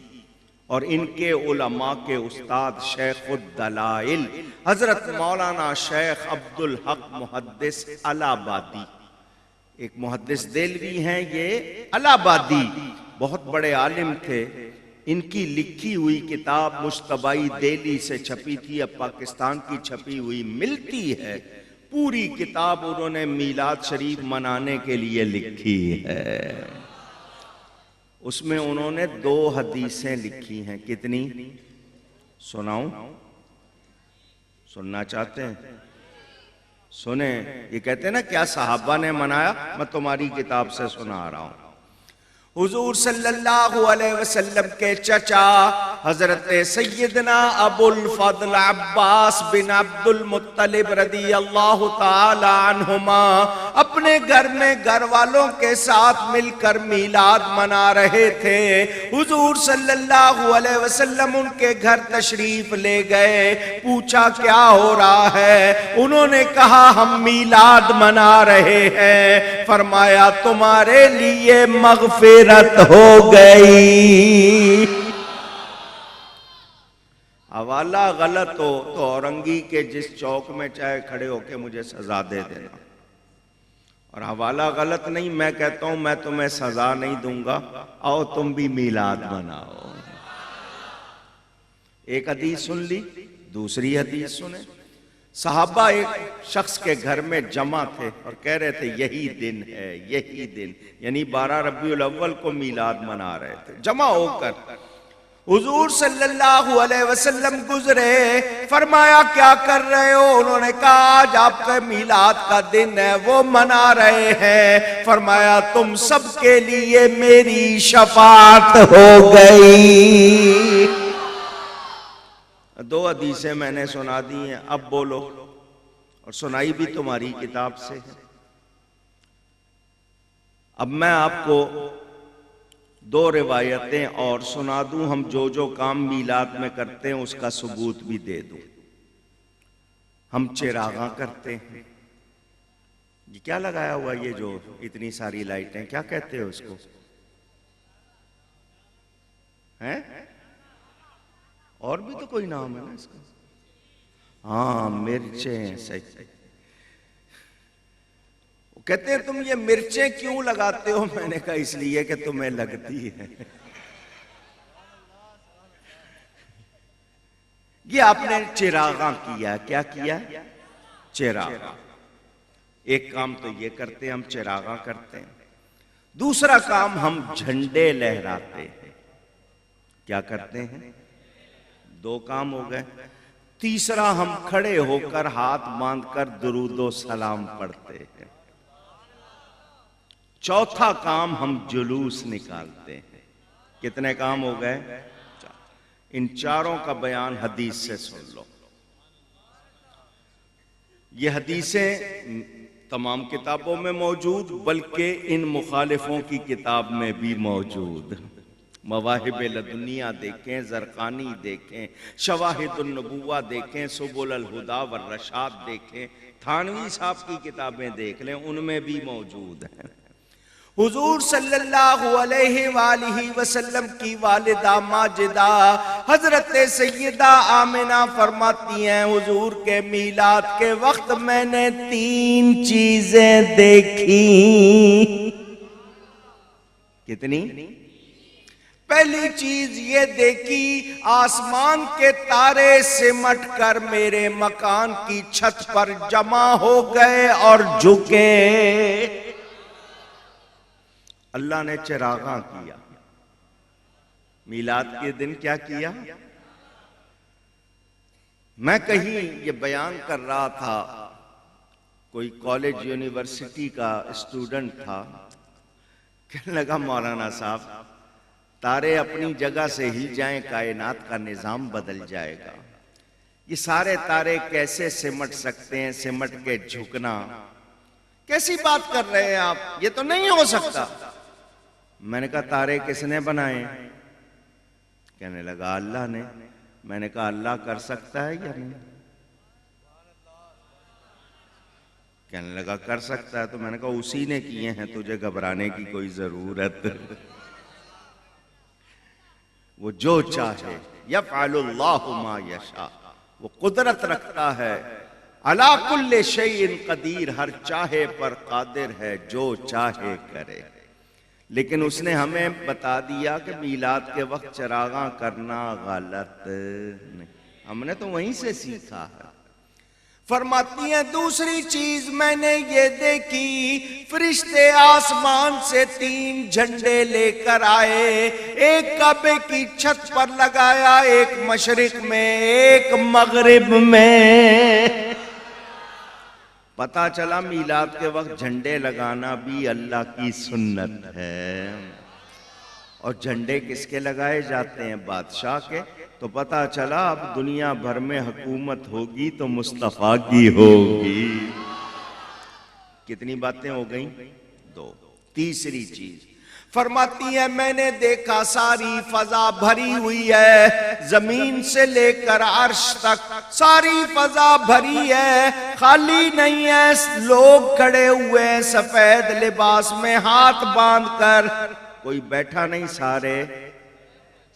اور ان کے علماء کے استاد شیخ الدلائل حضرت مولانا شیخ عبدالحق محدث الہ آبادی، ایک محدث دہلوی ہیں، یہ الہ آبادی بہت بڑے عالم تھے۔ ان کی لکھی ہوئی کتاب مجتبی دہلی سے چھپی تھی، اب پاکستان کی چھپی ہوئی ملتی ہے۔ پوری کتاب انہوں نے میلاد شریف منانے کے لیے لکھی ہے۔ اس میں انہوں نے 2 حدیثیں لکھی ہیں۔ کتنی سناؤں؟ سننا چاہتے ہیں؟ سنیں۔ یہ کہتے ہیں نا کیا صحابہ نے منایا، میں تمہاری کتاب سے سنا رہا ہوں۔ حضور صلی اللہ علیہ وسلم کے چچا حضرت سیدنا ابو الفضل عباس بن عبد المطلب رضی اللہ تعالی عنہما اپنے گھر میں گھر والوں کے ساتھ مل کر میلاد منا رہے تھے۔ حضور صلی اللہ علیہ وسلم ان کے گھر تشریف لے گئے، پوچھا کیا ہو رہا ہے؟ انہوں نے کہا ہم میلاد منا رہے ہیں۔ فرمایا تمہارے لیے مغفرت ہو گئی۔ حوالہ غلط ہو تو اورنگی کے جس چوک میں چاہے کھڑے ہو کے مجھے سزا دے دینا، اور حوالہ غلط نہیں، میں کہتا ہوں میں تمہیں سزا نہیں دوں گا، آؤ تم بھی میلاد مناؤ۔ ایک حدیث سن لی، دوسری حدیث سنیں۔ صحابہ ایک شخص کے گھر میں جمع تھے اور کہہ رہے تھے یہی دن ہے، یہی دن، یعنی 12 ربیع الاول کو میلاد منا رہے تھے جمع ہو کر۔ حضور صلی اللہ علیہ وسلم گزرے، فرمایا کیا کر رہے ہو؟ انہوں نے کہا آج آپ کا میلاد کا دن ہے، وہ منا رہے ہیں۔ فرمایا تم سب کے لیے میری شفاعت ہو گئی۔ 2 حدیثیں میں نے سنا دی ہیں، اب بولو، اور سنائی بھی تمہاری کتاب سے ہے۔ اب میں آپ کو 2 روایتیں اور سنا دوں، ہم جو کام میلاد میں کرتے ہیں اس کا ثبوت بھی دے دوں۔ ہم چراغاں کرتے ہیں، یہ کیا لگایا ہوا، یہ جو اتنی ساری لائٹیں کیا کہتے ہو اس کو؟ ہیں؟ اور بھی تو کوئی نام ہے نا اس کا؟ ہاں مرچیں، صحیح۔ وہ کہتے ہیں تم یہ مرچیں کیوں لگاتے ہو؟ میں نے کہا اس لیے کہ تمہیں لگتی ہے۔ یہ آپ نے چراغاں کیا، کیا کیا؟ چراغاں۔ ایک کام تو یہ کرتے ہیں، ہم چراغاں کرتے ہیں۔ دوسرا کام ہم جھنڈے لہراتے ہیں۔ کیا کرتے ہیں؟ 2 کام ہو گئے۔ تیسرا ہم کھڑے ہو کر ہاتھ باندھ کر درود و سلام پڑھتے ہیں۔ چوتھا کام ہم جلوس نکالتے ہیں۔ کتنے کام ہو گئے؟ ان 4 کا بیان حدیث سے سن لو۔ یہ حدیثیں تمام کتابوں میں موجود، بلکہ ان مخالفوں کی کتاب میں بھی موجود۔ مواہب لدنیہ دیکھیں، زرقانی دیکھیں، شواہد النبوہ دیکھیں، سبل الہدی والرشاد دیکھیں، تھانوی صاحب کی کتابیں دیکھ لیں، ان میں بھی موجود ہیں۔ حضور صلی اللہ علیہ وآلہ وسلم کی والدہ ماجدہ حضرت سیدہ آمنہ فرماتی ہیں حضور کے میلاد کے وقت میں نے 3 چیزیں دیکھی. کتنی؟ پہلی چیز یہ دیکھی آسمان کے تارے سمٹ کر میرے مکان کی چھت پر جمع ہو گئے اور جھکے. اللہ نے چراغاں کیا. میلاد کے دن کیا کیا؟ میں کہیں یہ بیان کر رہا تھا، کوئی کالج یونیورسٹی کا اسٹوڈنٹ تھا، کہنے لگا مولانا صاحب تارے اپنی جگہ سے ہل جائیں کائنات کا نظام بدل جائے گا. یہ سارے تارے کیسے سمٹ سکتے ہیں؟ سمٹ کے جھکنا کیسی بات کر رہے ہیں آپ؟ یہ تو نہیں ہو سکتا. میں نے کہا تارے کس نے بنائے؟ کہنے لگا اللہ نے. میں نے کہا اللہ کر سکتا ہے یا نہیں؟ کہنے لگا کر سکتا ہے. تو میں نے کہا اسی نے کیے ہیں، تجھے گھبرانے کی کوئی ضرورت. وہ جو چاہے یفعل اللہ ما یشاء، وہ قدرت رکھتا ہے. علی کل شیء قدیر، ہر چاہے پر قادر ہے، جو چاہے کرے. لیکن اس نے ہمیں بتا دیا کہ میلاد کے وقت چراغاں کرنا غلط نہیں. ہم نے تو وہیں سے سیکھا ہے. فرماتی ہیں دوسری چیز میں نے یہ دیکھی فرشتے آسمان سے 3 جھنڈے لے کر آئے. ایک کعبے کی چھت پر لگایا، ایک مشرق میں، ایک مغرب میں. پتہ چلا میلاد کے وقت جھنڈے لگانا بھی اللہ کی سنت ہے. اور جھنڈے کس کے لگائے جاتے ہیں؟ بادشاہ کے. تو پتہ چلا اب دنیا بھر میں حکومت ہوگی تو مصطفیٰ کی ہوگی. کتنی باتیں ہو گئیں؟ 2. تیسری چیز فرماتی ہے میں نے دیکھا ساری فضا بھری ہوئی ہے، زمین سے لے کر عرش تک ساری فضا بھری ہے، خالی نہیں ہے. لوگ کھڑے ہوئے ہیں سفید لباس میں ہاتھ باندھ کر، کوئی بیٹھا نہیں،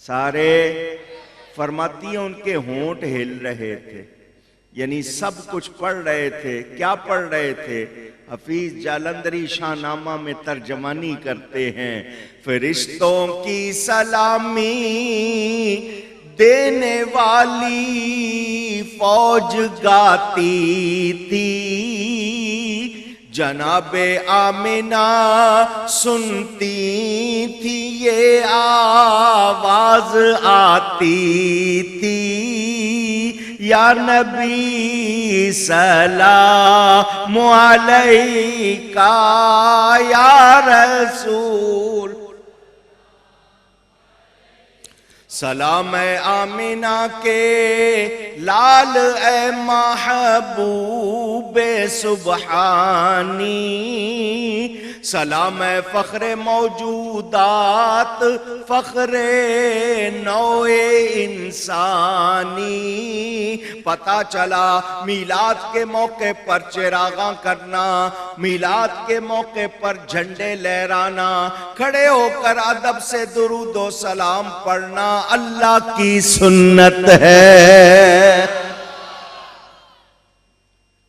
سارے فرماتی ہیں ان کے ہونٹ ہل رہے تھے، یعنی سب کچھ پڑھ رہے تھے. کیا پڑھ رہے تھے؟ حفیظ جالندری شاہ نامہ میں ترجمانی کرتے ہیں فرشتوں کی سلامی دینے والی فوج گاتی تھی، جناب آمنہ سنتی تھی یہ آواز آتی تھی، یا نبی سلام علیکہ یا رسول. سلام اے آمنہ کے لال اے محبوب سبحانی، سلام اے فخر موجودات، فخر نوع انسانی. پتہ چلا میلاد کے موقع پر چراغاں کرنا، میلاد کے موقع پر جھنڈے لہرانا، کھڑے ہو کر ادب سے درود و سلام پڑھنا اللہ کی سنت ہے.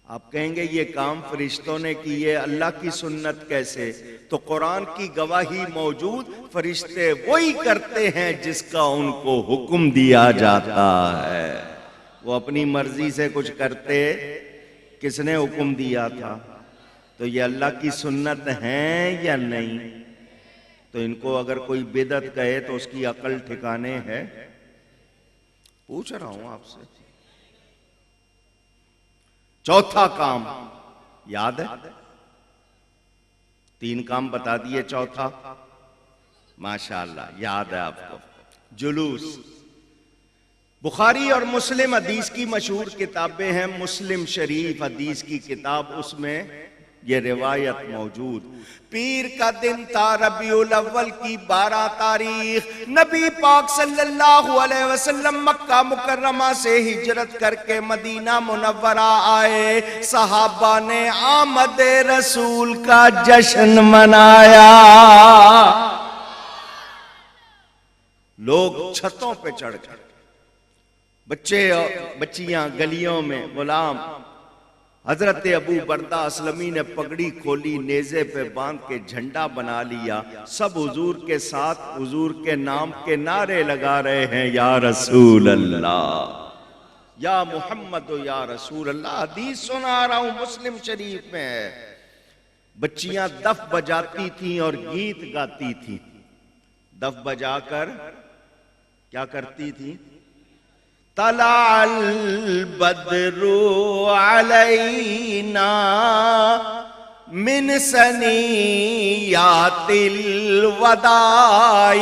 آپ کہیں گے یہ کام فرشتوں نے کیے، اللہ کی سنت کیسے؟ تو قرآن کی گواہی موجود، فرشتے وہی کرتے ہیں جس کا ان کو حکم دیا جاتا ہے. وہ اپنی مرضی سے کچھ کرتے، کس نے حکم دیا تھا؟ تو یہ اللہ کی سنت ہیں یا نہیں؟ تو ان کو اگر کوئی بدعت کہے تو اس کی عقل ٹھکانے ہے؟ پوچھ رہا ہوں آپ سے. چوتھا کام یاد ہے؟ 3 کام بتا دیے، چوتھا ماشاءاللہ یاد ہے آپ کو. جلوس. بخاری اور مسلم حدیث کی مشہور کتابیں ہیں. مسلم شریف حدیث کی کتاب، اس میں یہ روایت موجود۔ پیر کا دن تھا ربیع الاول کی 12 تاریخ، نبی پاک صلی اللہ علیہ وسلم مکہ مکرمہ سے ہجرت کر کے مدینہ منورہ آئے، صحابہ نے آمد رسول کا جشن منایا، لوگ چھتوں پہ چڑھ کر، بچے اور بچیاں گلیوں میں، غلام، حضرت ابو بردہ اسلمی نے پگڑی کھولی، نیزے پہ باندھ کے جھنڈا بنا لیا، سب حضور کے ساتھ حضور کے نام کے نعرے لگا رہے ہیں، یا رسول اللہ، یا محمد یا رسول اللہ۔ حدیث سنا رہا ہوں، مسلم شریف میں ہے۔ بچیاں دف بجاتی تھیں اور گیت گاتی تھیں، دف بجا کر کیا کرتی تھیں؟ طلع البدر علینا من ثنیات الوداع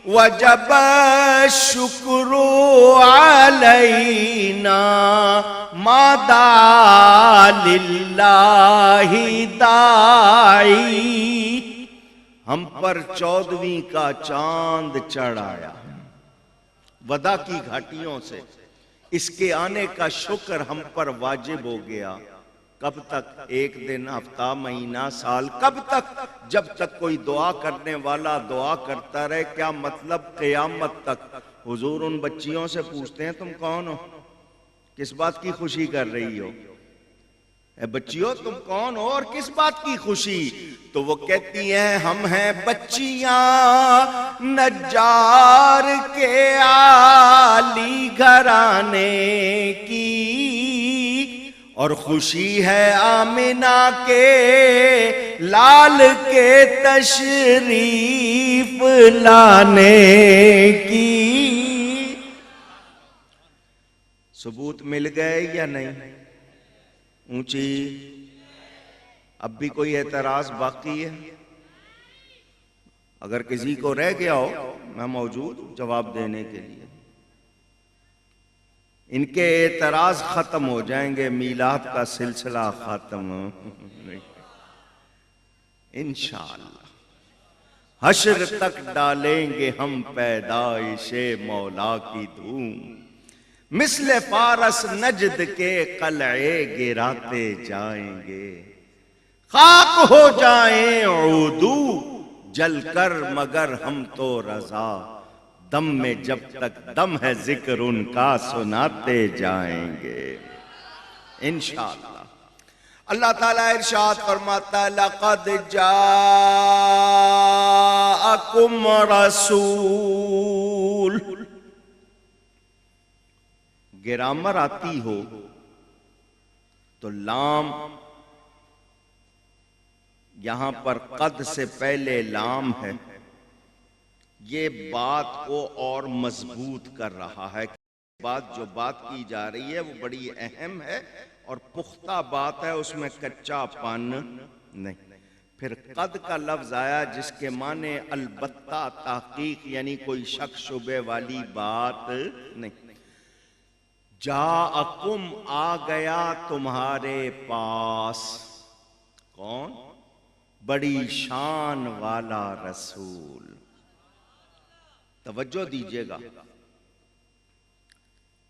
وجب الشکر علینا ما دعا للہ داعی۔ ہم پر 14ویں کا چاند چڑھ آیا ودا کی گھاٹیوں سے، اس کے آنے کا شکر ہم پر واجب ہو گیا۔ کب تک؟ ایک دن، ہفتہ، مہینہ، سال، کب تک؟ جب تک کوئی دعا کرنے والا دعا کرتا رہے۔ کیا مطلب؟ قیامت تک۔ حضور ان بچیوں سے پوچھتے ہیں تم کون ہو؟ کس بات کی خوشی کر رہی ہو؟ اے بچیوں تم کون ہو اور کس بات کی خوشی؟ تو وہ کہتی ہیں ہم ہیں بچیاں نجار کے عالی گھرانے کی، اور خوشی ہے آمنہ کے لال کے تشریف لانے کی۔ ثبوت مل گئے یا نہیں؟ اونچی؟ اب بھی کوئی اعتراض باقی ہے؟ اگر کسی کو رہ گیا ہو میں موجود ہوں جواب دینے کے لیے۔ ان کے اعتراض ختم ہو جائیں گے، میلاد کا سلسلہ ختم انشاءاللہ۔ حشر تک ڈالیں گے ہم پیدائش مولا کی دھوم، مثل فارس نجد کے قلعے گراتے جائیں گے، خاک ہو جائیں عودو جل کر مگر ہم تو رضا، دم میں جب تک دم ہے ذکر ان کا سناتے جائیں گے انشاءاللہ۔ اللہ تعالیٰ ارشاد فرماتا ہے لَقَدْ جَاءَكُمْ رَسُولٌ۔ گرامر آتی ہو تو لام یہاں پر قد سے پہلے لام ہے، یہ بات کو اور مضبوط کر رہا ہے۔ جو بات کی جا رہی ہے وہ بڑی اہم ہے اور پختہ بات ہے، اس میں کچا پن نہیں۔ پھر قد کا لفظ آیا جس کے معنی البتہ تحقیق، یعنی کوئی شک شبے والی بات نہیں۔ جاءکم آ گیا تمہارے پاس، کون؟ بڑی شان والا رسول۔ توجہ دیجئے گا،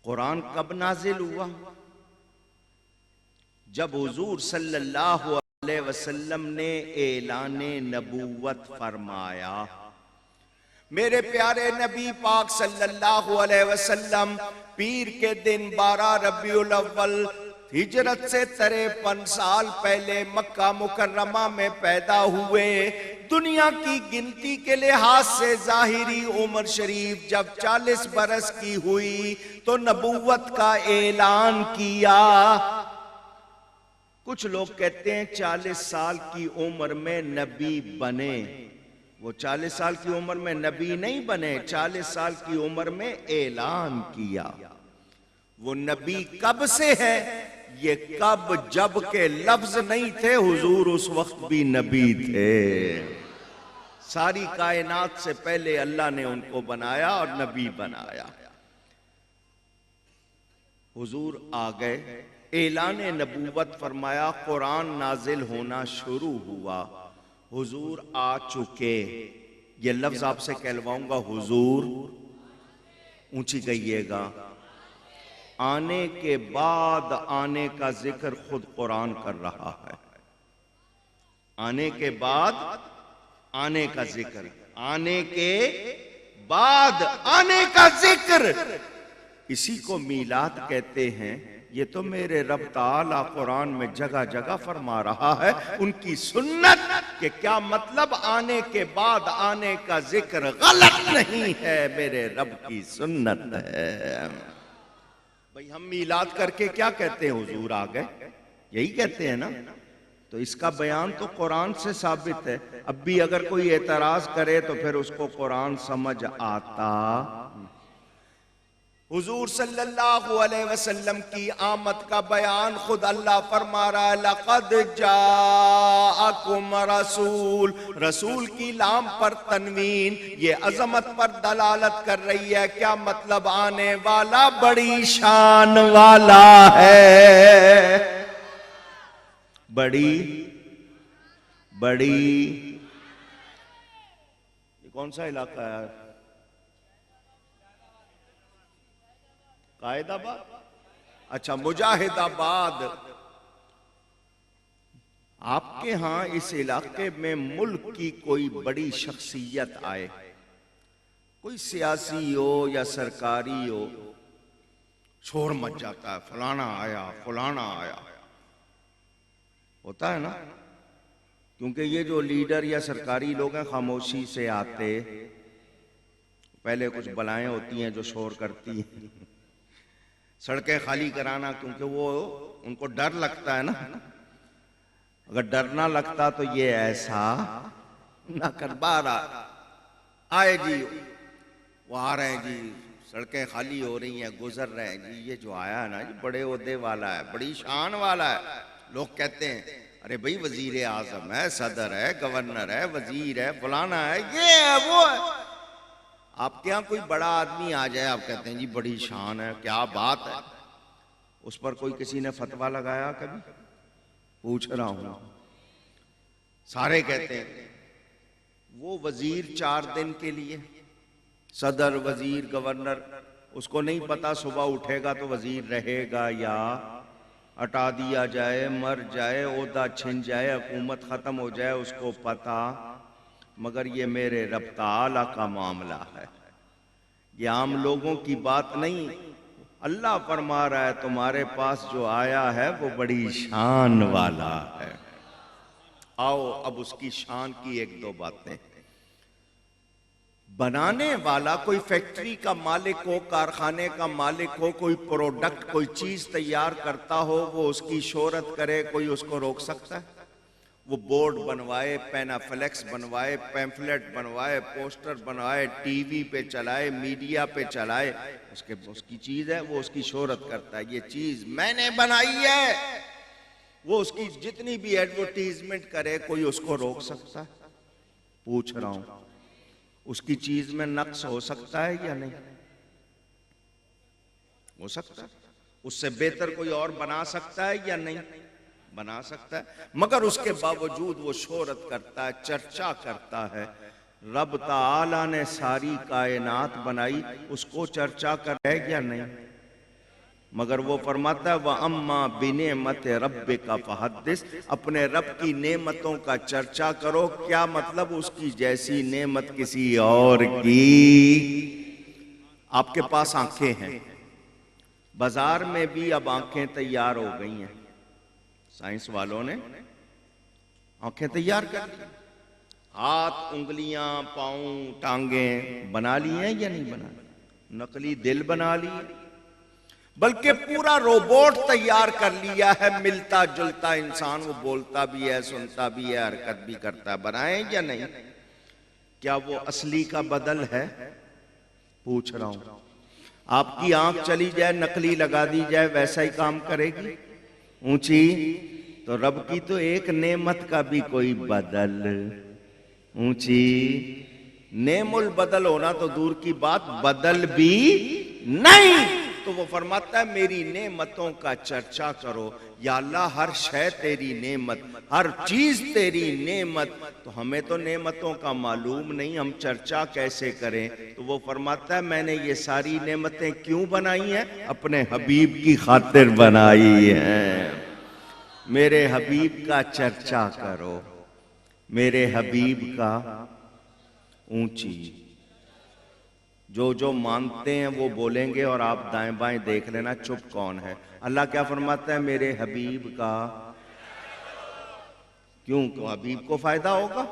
قرآن کب نازل ہوا؟ جب حضور صلی اللہ علیہ وسلم نے اعلان نبوت فرمایا۔ میرے پیارے نبی پاک صلی اللہ علیہ وسلم پیر کے دن 12 ربیع الاول ہجرت سے 53 سال پہلے مکہ مکرمہ میں پیدا ہوئے۔ دنیا کی گنتی کے لحاظ سے ظاہری عمر شریف جب 40 برس کی ہوئی تو نبوت کا اعلان کیا۔ کچھ لوگ کہتے ہیں 40 سال کی عمر میں نبی بنے، وہ 40 سال کی عمر میں نبی نہیں بنے، 40 سال کی عمر میں اعلان کیا۔ وہ نبی کب سے ہے؟ یہ کب جب کے لفظ نہیں تھے، حضور اس وقت بھی نبی تھے۔ ساری کائنات سے پہلے اللہ نے ان کو بنایا اور نبی بنایا۔ حضور آ گئے اعلان نبوت فرمایا، قرآن نازل ہونا شروع ہوا، حضور آ چکے. یہ لفظ آپ سے کہلواؤں گا، حضور اونچی کہیے گا. آنے کے بعد آنے کا ذکر خود قرآن کر رہا ہے. آنے کے بعد آنے کا ذکر، آنے کے بعد آنے کا ذکر، اسی کو میلاد کہتے ہیں. یہ تو میرے رب تعالیٰ قرآن میں جگہ جگہ فرما رہا ہے ان کی سنت کہ کیا مطلب آنے کے بعد آنے کا ذکر غلط نہیں ہے، میرے رب کی سنت ہے. بھئی ہم میلاد کر کے کیا کہتے ہیں؟ حضور آ گئے، یہی کہتے ہیں نا. تو اس کا بیان تو قرآن سے ثابت ہے. اب بھی اگر کوئی اعتراض کرے تو پھر اس کو قرآن سمجھ آتا. حضور صلی اللہ علیہ وسلم کی آمد کا بیان خود اللہ فرما رہا ہے، لَقَدْ جَاءَكُمْ رَسُولٌ. رسول کی لام پر تنوین یہ عظمت پر دلالت کر رہی ہے. کیا مطلب؟ آنے والا بڑی شان والا ہے. بڑی یہ کون سا علاقہ ہے؟ قائد آباد، اچھا مجاہد آباد. آپ کے ہاں اس علاقے میں ملک کی کوئی بڑی شخصیت آئے، کوئی سیاسی ہو یا سرکاری ہو، شور مچ جاتا ہے، فلانا آیا فلانا آیا. ہوتا ہے نا، کیونکہ یہ جو لیڈر یا سرکاری لوگ ہیں خاموشی سے آتے. پہلے کچھ بلائیں ہوتی ہیں جو شور کرتی ہیں، سڑکیں خالی کرانا، کیونکہ وہ ان کو ڈر لگتا ہے نا. اگر ڈر نہ لگتا تو یہ ایسا نہ کر. بارہ آئے جی، وہ آ رہے ہیں جی، سڑکیں خالی ہو رہی ہیں، گزر رہے ہیں جی. یہ جو آیا ہے نا جی بڑے عہدے والا ہے، بڑی شان والا ہے. لوگ کہتے ہیں ارے بھئی وزیر اعظم ہے، صدر ہے، گورنر ہے، وزیر ہے، فلانا ہے، یہ ہے وہ ہے. آپ کے ہاں کوئی بڑا آدمی آ جائے، آپ کہتے ہیں جی بڑی شان ہے، کیا بات ہے. اس پر کوئی کسی نے فتویٰ لگایا کبھی؟ پوچھ رہا ہوں. سارے کہتے ہیں وہ وزیر 4 دن کے لیے، صدر، وزیر، گورنر، اس کو نہیں پتا صبح اٹھے گا تو وزیر رہے گا یا ہٹا دیا جائے، مر جائے، عہدہ چھن جائے، حکومت ختم ہو جائے، اس کو پتا. مگر یہ میرے رب تعالیٰ کا معاملہ ہے، یہ عام لوگوں کی بات نہیں. اللہ فرما رہا ہے تمہارے پاس جو آیا ہے وہ بڑی شان والا ہے. آؤ اب اس کی شان کی 1-2 باتیں. بنانے والا کوئی فیکٹری کا مالک ہو، کارخانے کا مالک ہو، کوئی پروڈکٹ، کوئی چیز تیار کرتا ہو، وہ اس کی شہرت کرے، کوئی اس کو روک سکتا ہے؟ وہ بورڈ بنوائے، پینا فلیکس بنوائے، پیمفلیٹ بنوائے، پوسٹر بنوائے، ٹی وی پہ چلائے، میڈیا پہ چلائے، اس کی چیز ہے، وہ اس کی شہرت کرتا ہے. یہ چیز میں نے بنائی ہے، وہ اس کی جتنی بھی ایڈورٹیزمنٹ کرے، کوئی اس کو روک سکتا ہے؟ پوچھ رہا ہوں. اس کی چیز میں نقص ہو سکتا ہے یا نہیں؟ ہو سکتا ہے. اس سے بہتر کوئی اور بنا سکتا ہے یا نہیں؟ بنا سکتا ہے. مگر اس کے باوجود وہ شہرت کرتا ہے، چرچا کرتا ہے. رب تعالیٰ نے ساری کائنات بنائی، اس کو چرچا کرے یا نہیں؟ مگر وہ فرماتا ہے وَأَمَّا بِنِعْمَتِ رَبِّكَ فَحَدِّثْ. اپنے رب کی نعمتوں کا چرچا کرو. کیا مطلب؟ اس کی جیسی نعمت کسی اور کی. آپ کے پاس آنکھیں ہیں، بازار میں بھی اب آنکھیں تیار ہو گئی ہیں. سائنس والوں نے آنکھیں تیار کر لی. ہاتھ، انگلیاں، پاؤں، ٹانگیں بنا لی ہیں یا نہیں بنا لی؟ نقلی دل بنا لی، بلکہ پورا روبوٹ تیار کر لیا ہے، ملتا جلتا انسان. وہ بولتا بھی ہے، سنتا بھی ہے، حرکت بھی کرتا ہے. بنائیں یا نہیں؟ کیا وہ اصلی کا بدل ہے؟ پوچھ رہا ہوں. آپ کی آنکھ چلی جائے، نقلی لگا دی جائے، ویسا ہی کام کرے گی؟ اونچی. تو رب کی تو ایک نعمت کا بھی کوئی بدل. اونچی. نعم البدل ہونا تو دور کی بات، بدل بھی نہیں. تو وہ فرماتا ہے میری نعمتوں کا چرچا کرو. یا اللہ ہر شے تیری نعمت، ہر چیز تیری نعمت. تو ہمیں تو نعمتوں کا معلوم نہیں، ہم چرچا کیسے کریں؟ تو وہ فرماتا ہے میں نے یہ ساری نعمتیں کیوں بنائی ہیں؟ اپنے حبیب کی خاطر بنائی ہیں. میرے حبیب کا چرچا کرو، میرے حبیب کا اونچی. جو مانتے ہیں وہ بولیں گے اور آپ دائیں بائیں دیکھ لینا چپ کون ہے. اللہ کیا فرماتا ہے؟ میرے حبیب کا. کیوں؟ حبیب کو فائدہ ہوگا؟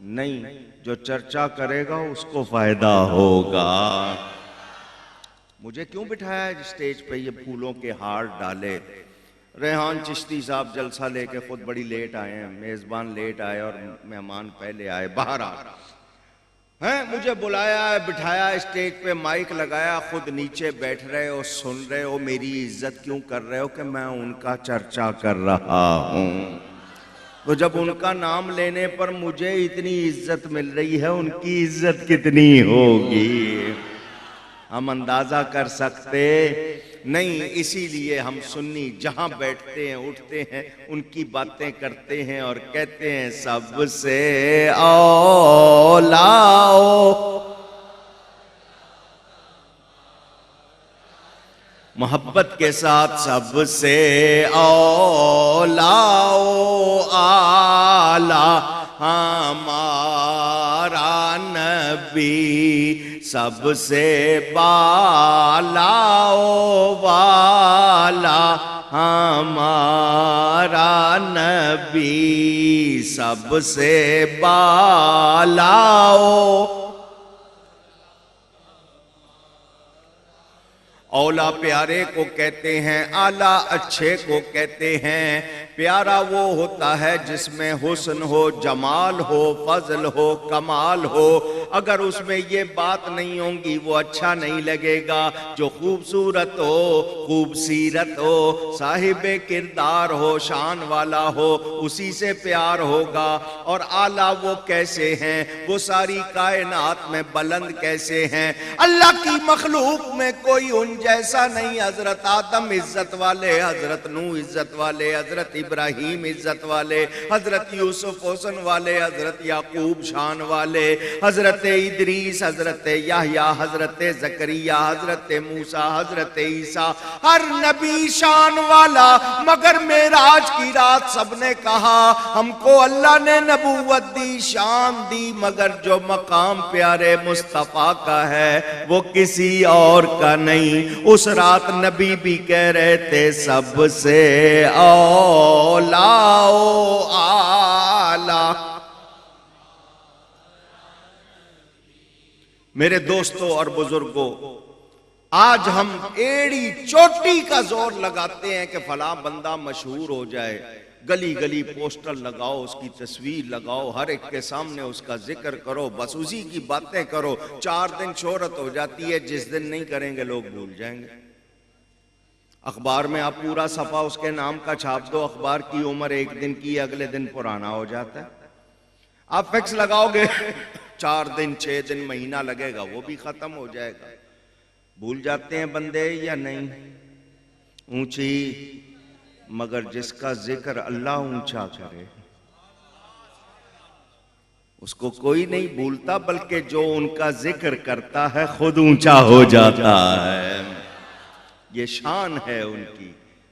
نہیں، جو چرچا کرے گا اس کو فائدہ ہوگا. مجھے کیوں بٹھایا ہے اسٹیج پہ؟ یہ پھولوں کے ہار ڈالے. ریحان چشتی صاحب جلسہ لے کے خود بڑی لیٹ آئے ہیں، میزبان لیٹ آئے اور مہمان پہلے آئے. باہر مجھے بلایا ہے، بٹھایا اسٹیج پہ، مائک لگایا، خود نیچے بیٹھ رہے ہو، سن رہے ہو. میری عزت کیوں کر رہے ہو؟ کہ میں ان کا چرچا کر رہا ہوں. تو جب ان کا نام لینے پر مجھے اتنی عزت مل رہی ہے، ان کی عزت کتنی ہوگی ہم اندازہ کر سکتے نہیں. اسی لیے ہم سنی جہاں بیٹھتے ہیں اٹھتے ہیں ان کی باتیں کرتے ہیں اور کہتے ہیں سب سے اولا محبت کے ساتھ سب سے اولا اعلیٰ ہمارا نبی، سب سے بالا والا ہمارا نبی، سب سے بالا اولا. پیارے کو کہتے ہیں، اعلیٰ اچھے کو کہتے ہیں. پیارا وہ ہوتا ہے جس میں حسن ہو، جمال ہو، فضل ہو، کمال ہو. اگر اس میں یہ بات نہیں ہوں گی وہ اچھا نہیں لگے گا. جو خوبصورت ہو، خوب سیرت ہو، صاحب کردار ہو، شان والا ہو، اسی سے پیار ہوگا. اور اعلیٰ وہ کیسے ہیں؟ وہ ساری کائنات میں بلند کیسے ہیں؟ اللہ کی مخلوق میں کوئی ان جیسا نہیں. حضرت آدم عزت والے، حضرت نوح عزت والے، حضرت ابراہیم عزت والے، حضرت یوسف حسن والے، حضرت یعقوب شان والے، حضرت ادریس، حضرت یحییٰ، حضرت زکریا، حضرت موسیٰ، حضرت عیسیٰ. ہر نبی شان والا. مگر معراج کی رات سب نے کہا ہم کو اللہ نے نبوت دی، شان دی، مگر جو مقام پیارے مصطفیٰ کا ہے وہ کسی اور کا نہیں. اس رات نبی بھی کہہ رہے تھے سب سے اولا اعلیٰ. میرے دوستوں اور بزرگوں، آج ہم ایڑی چوٹی کا زور لگاتے ہیں کہ فلاں بندہ مشہور ہو جائے. گلی گلی پوسٹر لگاؤ، اس کی تصویر لگاؤ، ہر ایک کے سامنے اس کا ذکر کرو، بس اسی کی باتیں کرو. 4 دن شہرت ہو جاتی ہے، جس دن نہیں کریں گے لوگ بھول جائیں گے. اخبار میں آپ پورا صفحہ اس کے نام کا چھاپ دو، اخبار کی عمر 1 دن کی، اگلے دن پرانا ہو جاتا ہے. آپ فیکس لگاؤ گے 4 دن 6 دن مہینہ لگے گا، وہ بھی ختم ہو جائے گا. بھول جاتے ہیں بندے یا نہیں؟ اونچی، مگر جس کا ذکر اللہ اونچا کرے اس کو کوئی نہیں بھولتا، بلکہ جو ان کا ذکر کرتا ہے خود اونچا ہو جاتا ہے. یہ شان ہے ان کی،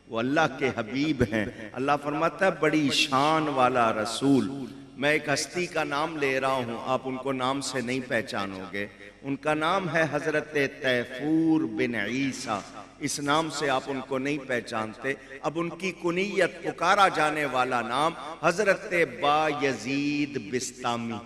وہ اللہ کے حبیب ہیں. اللہ فرماتا ہے بڑی شان والا رسول. میں ایک ہستی کا نام لے رہا ہوں، آپ ان کو نام سے نہیں پہچانو گے. ان کا نام ہے حضرت تیفور بن عیسیٰ. اس نام سے آپ ان کو نہیں پہچانتے. اب ان کی کنیت، پکارا جانے والا نام حضرت با یزید بستامی.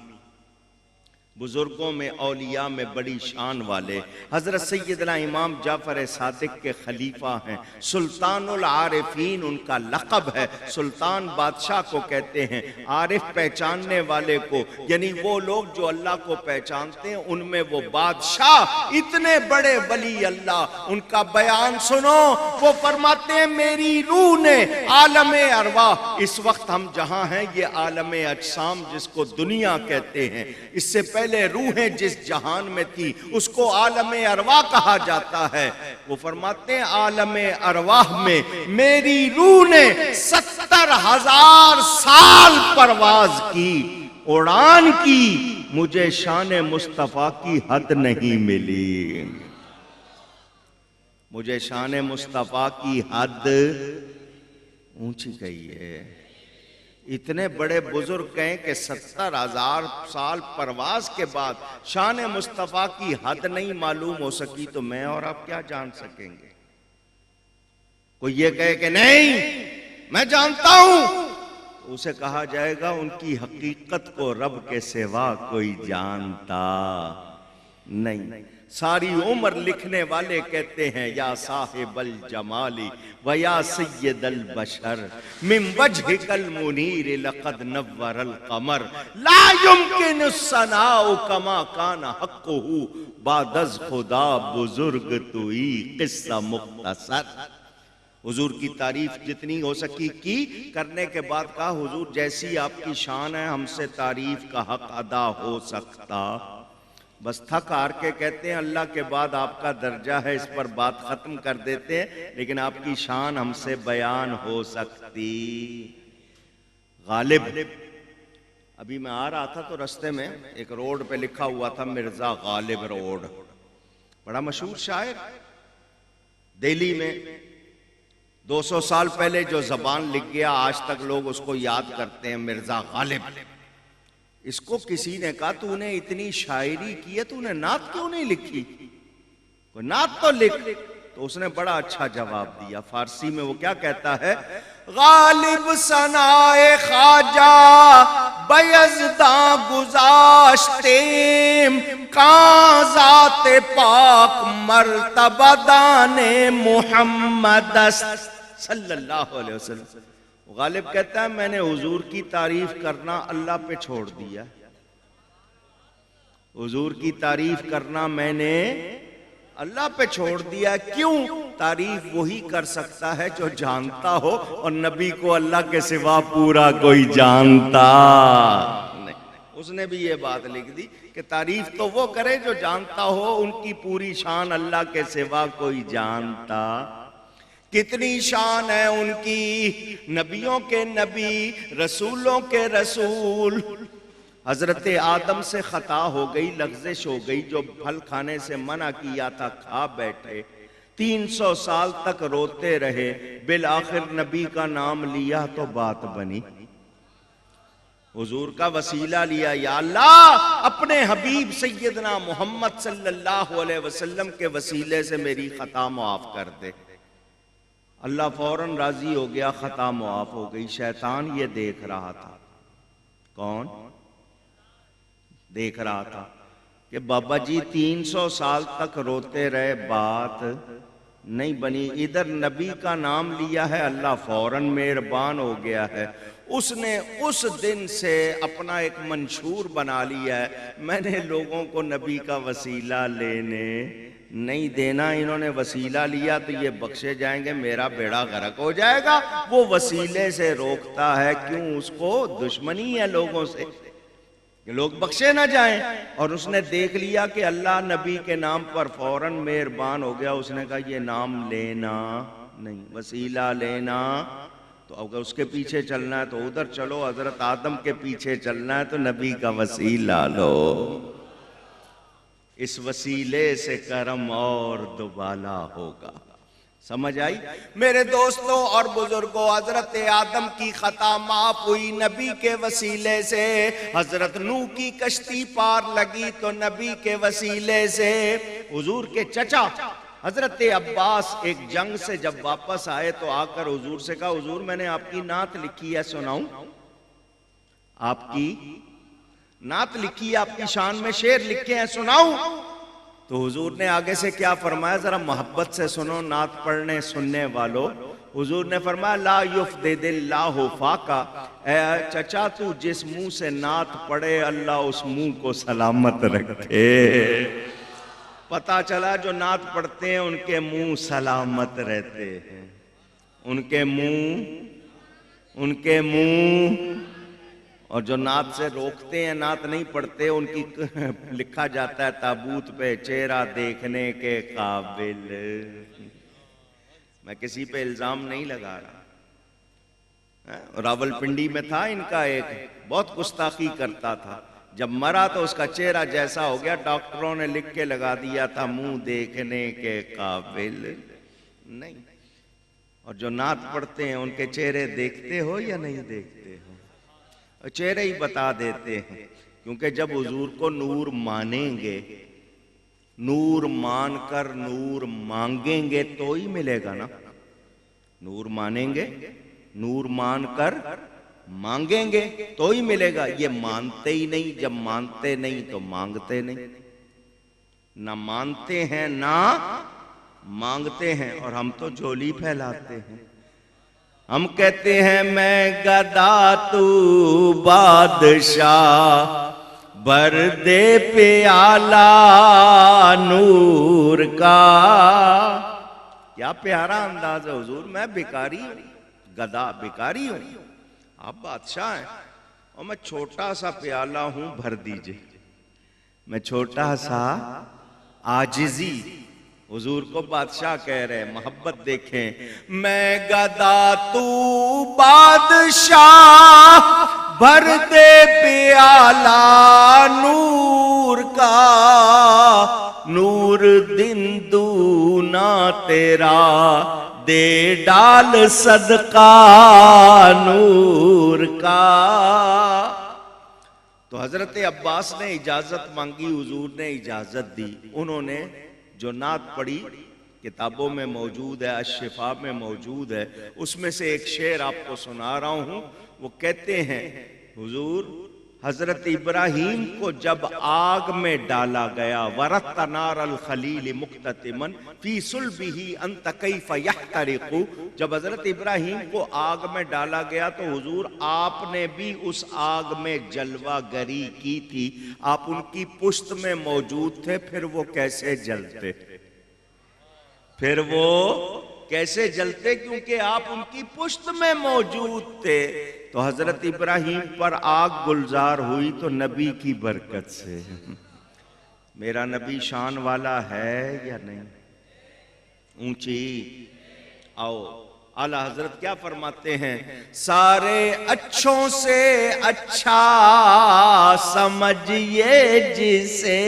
بزرگوں میں، اولیاء میں بڑی شان والے حضرت سیدنا امام جعفر صادق کے خلیفہ ہیں. سلطان العارفین ان کا لقب ہے. سلطان بادشاہ کو کہتے ہیں، عارف پہچاننے والے کو، یعنی وہ لوگ جو اللہ کو پہچانتے ہیں ان میں وہ بادشاہ. اتنے بڑے ولی اللہ، ان کا بیان سنو. وہ فرماتے ہیں میری روح نے عالم ارواح، اس وقت ہم جہاں ہیں یہ عالم اجسام جس کو دنیا کہتے ہیں، اس سے پہلے پہلے روحیں جس جہان میں تھی اس کو عالم ارواح کہا جاتا ہے. وہ فرماتے ہیں عالم ارواح میں میری روح نے 70,000 سال پرواز کی، اڑان کی، مجھے شان مصطفیٰ کی حد نہیں ملی. مجھے شان مصطفیٰ کی حد اونچی کہی ہے. اتنے بڑے بزرگ کہیں کہ 70,000 سال پرواز کے بعد شان مصطفیٰ کی حد نہیں معلوم ہو سکی تو میں اور آپ کیا جان سکیں گے؟ کوئی یہ کہے کہ نہیں میں جانتا ہوں، اسے کہا جائے گا ان کی حقیقت کو رب کے سوا کوئی جانتا نہیں. ساری عمر لکھنے والے کہتے ہیں یا صاحب الجمالی و یا سید البشر من وجهک المنیر لقد نور القمر لا يمکن الثناء کما کان حقہ بعد از خدا بزرگ توئی قصہ مختصر. حضور کی تعریف جتنی ہو سکی کی، کرنے کے بعد کہا حضور جیسی آپ کی شان ہے ہم سے تعریف کا حق ادا ہو سکتا. بس تھک ہار کے کہتے ہیں اللہ کے بعد آپ کا درجہ ہے، اس پر بات ختم کر دیتے ہیں، لیکن آپ کی شان ہم سے بیان ہو سکتی. غالب، ابھی میں آ رہا تھا تو رستے میں ایک روڈ پہ لکھا ہوا تھا مرزا غالب روڈ، بڑا مشہور شاعر دہلی میں. 200 سال پہلے جو زبان لکھ گیا آج تک لوگ اس کو یاد کرتے ہیں، مرزا غالب. اس کو کسی نے کہا تو نے اتنی شاعری کی ہے تو نے نعت کیوں نہیں لکھی؟ کوئی نعت تو لکھ. تو اس نے بڑا اچھا جواب دیا. فارسی میں وہ کیا کہتا ہے؟ غالب ثنائے خواجہ بیزداں گزاشتیم کان ذات پاک مرتبہ دان محمد صلی اللہ علیہ وسلم. غالب کہتا ہے میں نے حضور کی تعریف کرنا اللہ پہ چھوڑ دیا. حضور کی تعریف کرنا میں نے اللہ پہ چھوڑ دیا. کیوں؟ تعریف وہی کر سکتا ہے جو جانتا ہو، اور نبی کو اللہ کے سوا پورا کوئی جانتا نہیں. اس نے بھی یہ بات لکھ دی کہ تعریف تو وہ کرے جو جانتا ہو، ان کی پوری شان اللہ کے سوا کوئی جانتا. کتنی شان ہے ان کی، نبیوں کے نبی، رسولوں کے رسول. حضرت آدم سے خطا ہو گئی، لغزش ہو گئی، جو پھل کھانے سے منع کیا تھا کھا بیٹھے. 300 سال تک روتے رہے، بالآخر نبی کا نام لیا تو بات بنی. حضور کا وسیلہ لیا، یا اللہ اپنے حبیب سیدنا محمد صلی اللہ علیہ وسلم کے وسیلے سے میری خطا معاف کر دے. اللہ فوراً راضی ہو گیا، خطا معاف ہو گئی. شیطان یہ دیکھ رہا تھا. کون دیکھ رہا تھا؟ کہ بابا جی 300 سال تک روتے رہے، بات نہیں بنی. ادھر نبی کا نام لیا ہے، اللہ فوراً مہربان ہو گیا ہے. اس نے اس دن سے اپنا ایک منشور بنا لیا ہے، میں نے لوگوں کو نبی کا وسیلہ لینے نہیں دینا. انہوں نے وسیلہ لیا تو یہ بخشے جائیں گے، میرا بیڑا غرق ہو جائے گا. وہ وسیلے سے روکتا ہے. کیوں؟ اس کو دشمنی ہے لوگوں سے کہ لوگ بخشے نہ جائیں. اور اس نے دیکھ لیا کہ اللہ نبی کے نام پر فوراً مہربان ہو گیا. اس نے کہا یہ نام لینا نہیں، وسیلہ لینا. تو اگر اس کے پیچھے چلنا ہے تو ادھر چلو، حضرت آدم کے پیچھے چلنا ہے تو نبی کا وسیلہ لو. اس وسیلے سے کرم اور دوبالا ہوگا. سمجھ آئی میرے دوستوں اور بزرگوں؟ حضرت آدم کی خطا معاف ہوئی نبی کے وسیلے سے. حضرت نوح کی کشتی پار لگی تو نبی کے وسیلے سے. حضور کے چچا حضرت عباس ایک جنگ سے جب واپس آئے تو آ کر حضور سے کہا حضور میں نے آپ کی نعت لکھی ہے، سناؤں؟ آپ کی نعت لکھی ہے، آپ کی شان میں شعر لکھے ہیں، سناؤں؟ تو حضور نے آگے سے کیا فرمایا؟ ذرا محبت سے سنو نعت پڑھنے سننے والو. حضور نے فرمایا لا یفدد اللہ فاکا، اے چچا تو جس منہ سے نعت پڑھے اللہ اس منہ کو سلامت رکھے. پتا چلا جو نعت پڑھتے ہیں ان کے منہ سلامت رہتے ہیں. ان کے منہ اور جو نعت سے روکتے ہیں، نعت نہیں پڑھتے، ان کی لکھا جاتا ہے تابوت پہ چہرہ دیکھنے کے قابل۔ میں کسی پہ الزام نہیں لگا رہا۔ راول پنڈی میں تھا ان کا ایک، بہت گستاخی کرتا تھا، جب مرا تو اس کا چہرہ جیسا ہو گیا، ڈاکٹروں نے لکھ کے لگا دیا تھا منہ دیکھنے کے قابل نہیں۔ اور جو نعت پڑھتے ہیں ان کے چہرے دیکھتے ہو یا نہیں دیکھتے ہو؟ چہرے ہی بتا دیتے ہیں، کیونکہ جب حضور کو نور مانیں گے، نور مان کر نور مانگیں گے تو ہی ملے گا نا۔ نور مانیں گے، نور مان کر مانگیں گے تو ہی ملے گا۔ یہ مانتے ہی نہیں، جب مانتے نہیں تو مانگتے نہیں، نہ مانتے ہیں نہ مانگتے ہیں، اور ہم تو جھولی پھیلاتے ہیں۔ ہم کہتے ہیں میں گدا تو بادشاہ، بھر دے پیالہ نور کا۔ کیا پیارا انداز ہے حضور، میں بھکاری ہوں، گدا بھکاری ہوں، آپ بادشاہ ہیں، اور میں چھوٹا سا پیالہ ہوں، بھر دیجئے۔ میں چھوٹا سا عاجزی، حضور کو بادشاہ کہہ رہے ہیں، محبت دیکھیں۔ میں گدا تو بادشاہ، بھر دے پیالہ نور کا، نور دن دونا تیرا، دے ڈال صدقہ نور کا۔ تو حضرت عباس نے اجازت مانگی، حضور نے اجازت دی۔ انہوں نے جو نعت پڑھی، کتابوں میں موجود ہے، الشفاء میں موجود ہے، اس میں سے ایک شعر آپ کو سنا رہا ہوں۔ وہ کہتے ہیں حضور حضرت ابراہیم کو جب آگ میں ڈالا گیا، وَرَتَّ نَارَ الْخَلِيلِ مُقْتَتِمًا فِي صُلْبِهِ أَنْتَ كَيْفَ يَحْتَرِقُ۔ جب حضرت ابراہیم کو آگ میں ڈالا گیا تو حضور آپ نے بھی اس آگ میں جلوہ گری کی تھی، آپ ان کی پشت میں موجود تھے، پھر وہ کیسے جلتے؟ پھر وہ کیسے جلتے؟ کیونکہ آپ ان کی پشت میں موجود تھے۔ تو حضرت ابراہیم پر آگ گلزار ہوئی تو نبی کی برکت سے۔ میرا نبی شان والا ہے یا نہیں؟ اونچی آؤ، اعلیٰ حضرت کیا فرماتے ہیں؟ سارے اچھوں سے اچھا سمجھئے جسے۔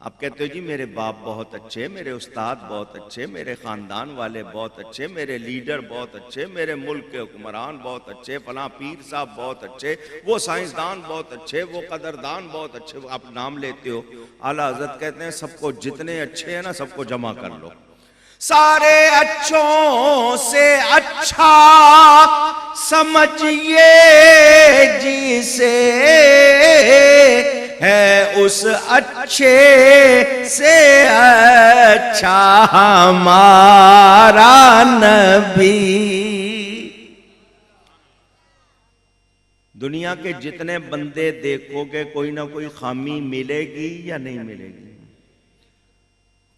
آپ کہتے ہو جی میرے باپ بہت اچھے، میرے استاد بہت اچھے، میرے خاندان والے بہت اچھے، میرے لیڈر بہت اچھے، میرے ملک کے حکمران بہت اچھے، فلاں پیر صاحب بہت اچھے، وہ سائنسدان بہت اچھے، وہ قدردان بہت اچھے، آپ نام لیتے ہو۔ اعلیٰ حضرت کہتے ہیں سب کو جتنے اچھے ہیں نا سب کو جمع کر لو۔ سارے اچھوں سے اچھا سمجھئے جسے، ہے اس اچھے سے اچھا ہمارا نبی۔ دنیا کے جتنے بندے دیکھو گے کوئی نہ کوئی خامی ملے گی یا نہیں ملے گی؟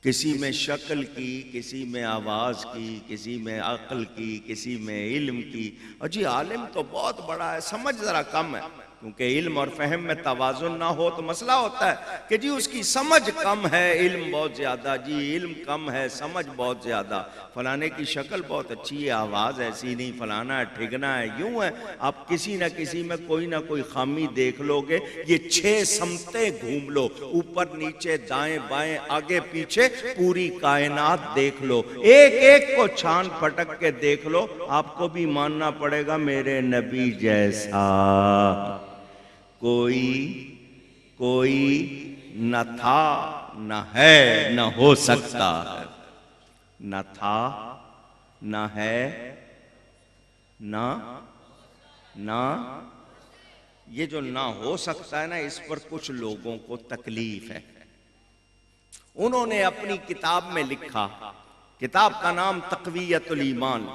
کسی میں شکل کی، کسی میں آواز کی، کسی میں عقل کی، کسی میں علم کی۔ اور جی عالم تو بہت بڑا ہے، سمجھ ذرا کم ہے، کیونکہ علم اور فہم میں توازن نہ ہو تو مسئلہ ہوتا ہے کہ جی اس کی سمجھ کم ہے، علم بہت زیادہ، جی علم کم ہے، سمجھ بہت زیادہ، فلانے کی شکل بہت اچھی ہے، آواز ایسی نہیں، فلانا ہے، ٹھگنا ہے، یوں ہے۔ آپ کسی نہ کسی میں کوئی نہ کوئی خامی دیکھ لو گے۔ یہ 6 سمتیں گھوم لو، اوپر نیچے دائیں بائیں آگے پیچھے، پوری کائنات دیکھ لو، ایک ایک کو چھان پھٹک کے دیکھ لو، آپ کو بھی ماننا پڑے گا میرے نبی جیسا کوئی نہ تھا، نہ ہے، نہ ہو سکتا ہے۔ نہ تھا، نہ ہے، نہ یہ جو نہ ہو سکتا ہے نا، اس پر کچھ لوگوں کو تکلیف ہے۔ انہوں نے اپنی کتاب میں لکھا، کتاب کا نام تقویت الایمان،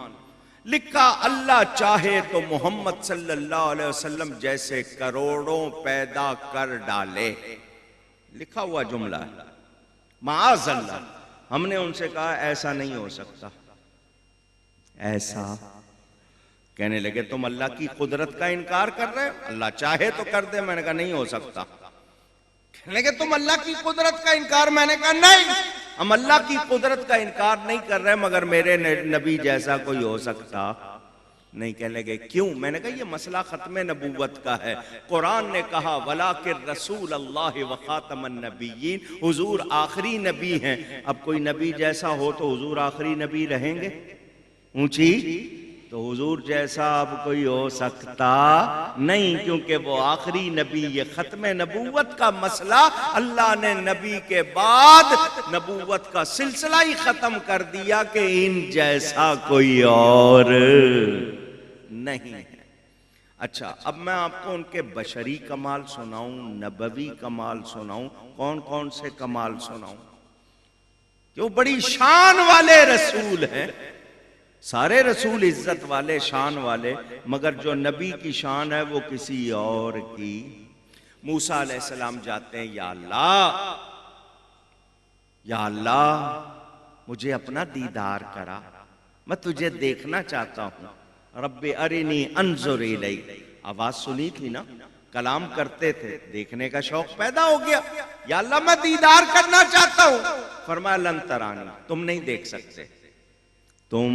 لکھا اللہ چاہے تو محمد صلی اللہ علیہ وسلم جیسے کروڑوں پیدا کر ڈالے، لکھا ہوا جملہ ہے۔ معاذ اللہ، ہم نے ان سے کہا ایسا نہیں ہو سکتا، ایسا کہنے لگے تم اللہ کی قدرت کا انکار کر رہے ہو، اللہ چاہے تو کر دے۔ میں نے کہا نہیں ہو سکتا۔ کہنے لگے تم اللہ کی قدرت کا انکار۔ میں نے کہا نہیں، ہم اللہ کی قدرت کا انکار نہیں کر رہے، مگر میرے نبی جیسا کوئی ہو سکتا نہیں۔ کہنے لگے کیوں؟ میں نے کہا یہ مسئلہ ختم نبوت کا ہے۔ قرآن نے کہا وَلَٰكِن رسول اللہ وخاتم النبیین، حضور آخری نبی ہیں۔ اب کوئی نبی جیسا ہو تو حضور آخری نبی رہیں گے؟ اونچی تو حضور جیسا اب کوئی ہو سکتا نہیں، کیونکہ وہ آخری نبی۔ یہ ختم نبوت کا مسئلہ اللہ نے نبی کے بعد نبوت کا سلسلہ ہی ختم کر دیا کہ ان جیسا کوئی اور نہیں ہے۔ اچھا، اب میں آپ کو ان کے بشری کمال سناؤں، نبوی کمال سناؤں، کون کون سے کمال سناؤں؟ کہ وہ بڑی شان والے رسول ہیں۔ سارے رسول عزت والے، شان والے، مگر جو نبی کی شان ہے وہ کسی اور کی۔ موسیٰ علیہ السلام جاتے ہیں، یا اللہ مجھے اپنا دیدار کرا، میں تجھے دیکھنا چاہتا ہوں۔ رب ارنی انظر الیک، آواز سنی تھی نا، کلام کرتے تھے، دیکھنے کا شوق پیدا ہو گیا۔ یا اللہ میں دیدار کرنا چاہتا ہوں۔ فرمایا لن ترانی، تم نہیں دیکھ سکتے۔ تم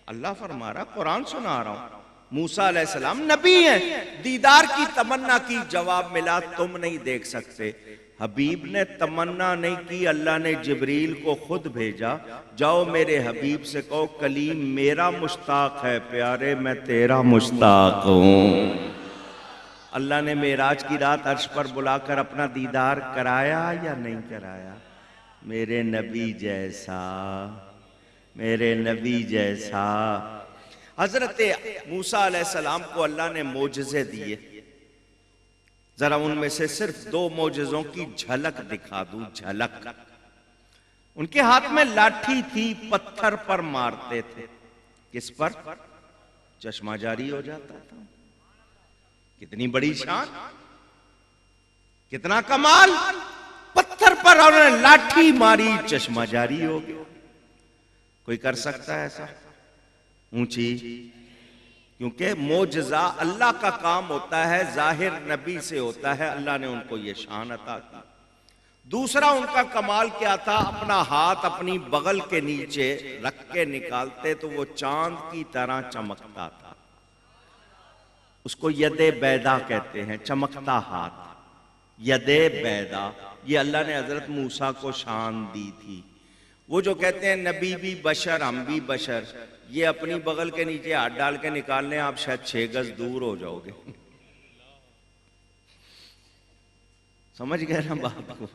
اللہ فرما رہا، قرآن سنا رہا ہوں۔ موسیٰ علیہ السلام نبی ہیں، دیدار کی تمنا کی، جواب ملا تم نہیں دیکھ سکتے۔ حبیب نے تمنا نہیں کی، اللہ نے جبریل کو خود بھیجا، جاؤ میرے حبیب سے کہو کلیم میرا مشتاق ہے، پیارے میں تیرا مشتاق ہوں۔ اللہ نے معراج کی رات عرش پر بلا کر اپنا دیدار کرایا یا نہیں کرایا؟ میرے نبی جیسا، میرے نبی جیسا۔ حضرت موسیٰ علیہ السلام کو اللہ نے معجزے دیے، ذرا ان میں سے صرف 2 معجزوں کی جھلک دکھا دوں، جھلک۔ ان کے ہاتھ میں لاٹھی تھی، پتھر پر مارتے تھے، کس پر؟ چشمہ جاری ہو جاتا تھا۔ کتنی بڑی شان، کتنا کمال! پتھر پر انہوں نے لاٹھی ماری، چشمہ جاری ہو گیا۔ کوئی کر سکتا ہے ایسا؟ اونچی، کیونکہ معجزہ اللہ کا کام ہوتا ہے، ظاہر نبی سے ہوتا ہے، اللہ نے ان کو یہ شان عطا کی۔ دوسرا ان کا کمال کیا تھا؟ اپنا ہاتھ اپنی بغل کے نیچے رکھ کے نکالتے تو وہ چاند کی طرح چمکتا تھا۔ اس کو ید بیضا کہتے ہیں، چمکتا ہاتھ، ید بیضا۔ یہ اللہ نے حضرت موسیٰ کو شان دی تھی۔ وہ جو کہتے ہیں نبی بھی بشر، ہم بھی بشر، یہ اپنی بغل کے نیچے ہاتھ ڈال کے نکال لیں، آپ شاید 6 گز دور ہو جاؤ گے۔ سمجھ گئے نا بات کو؟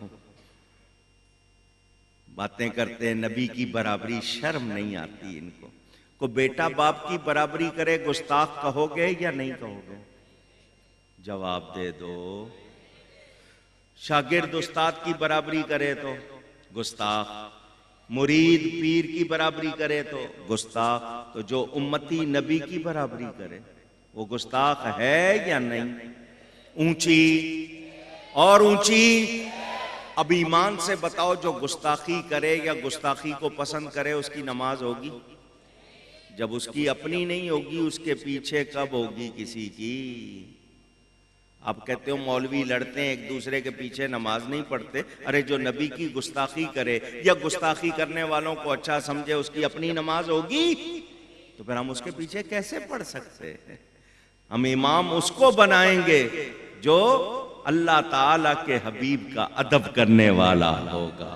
باتیں کرتے ہیں نبی کی برابری، شرم نہیں آتی ان کو۔ کو بیٹا باپ کی برابری کرے گستاخ کہو گے یا نہیں کہو گے؟ جواب دے دو۔ شاگرد استاد کی برابری کرے تو گستاخ، مرید پیر کی برابری کرے تو گستاخ، تو جو امتی نبی کی برابری کرے وہ گستاخ ہے یا نہیں؟ اونچی اور اونچی۔ اب ایمان سے بتاؤ، جو گستاخی کرے یا گستاخی کو پسند کرے اس کی نماز ہوگی؟ جب اس کی اپنی نہیں ہوگی اس کے پیچھے کب ہوگی کسی کی؟ آپ کہتے ہو مولوی لڑتے ہیں ایک دوسرے کے پیچھے، نماز نہیں پڑھتے۔ ارے جو نبی کی گستاخی کرے یا گستاخی کرنے والوں کو اچھا سمجھے اس کی اپنی نماز ہوگی؟ تو پھر ہم اس کے پیچھے کیسے پڑھ سکتے ہیں؟ ہم امام اس کو بنائیں گے جو اللہ تعالیٰ کے حبیب کا ادب کرنے والا ہوگا،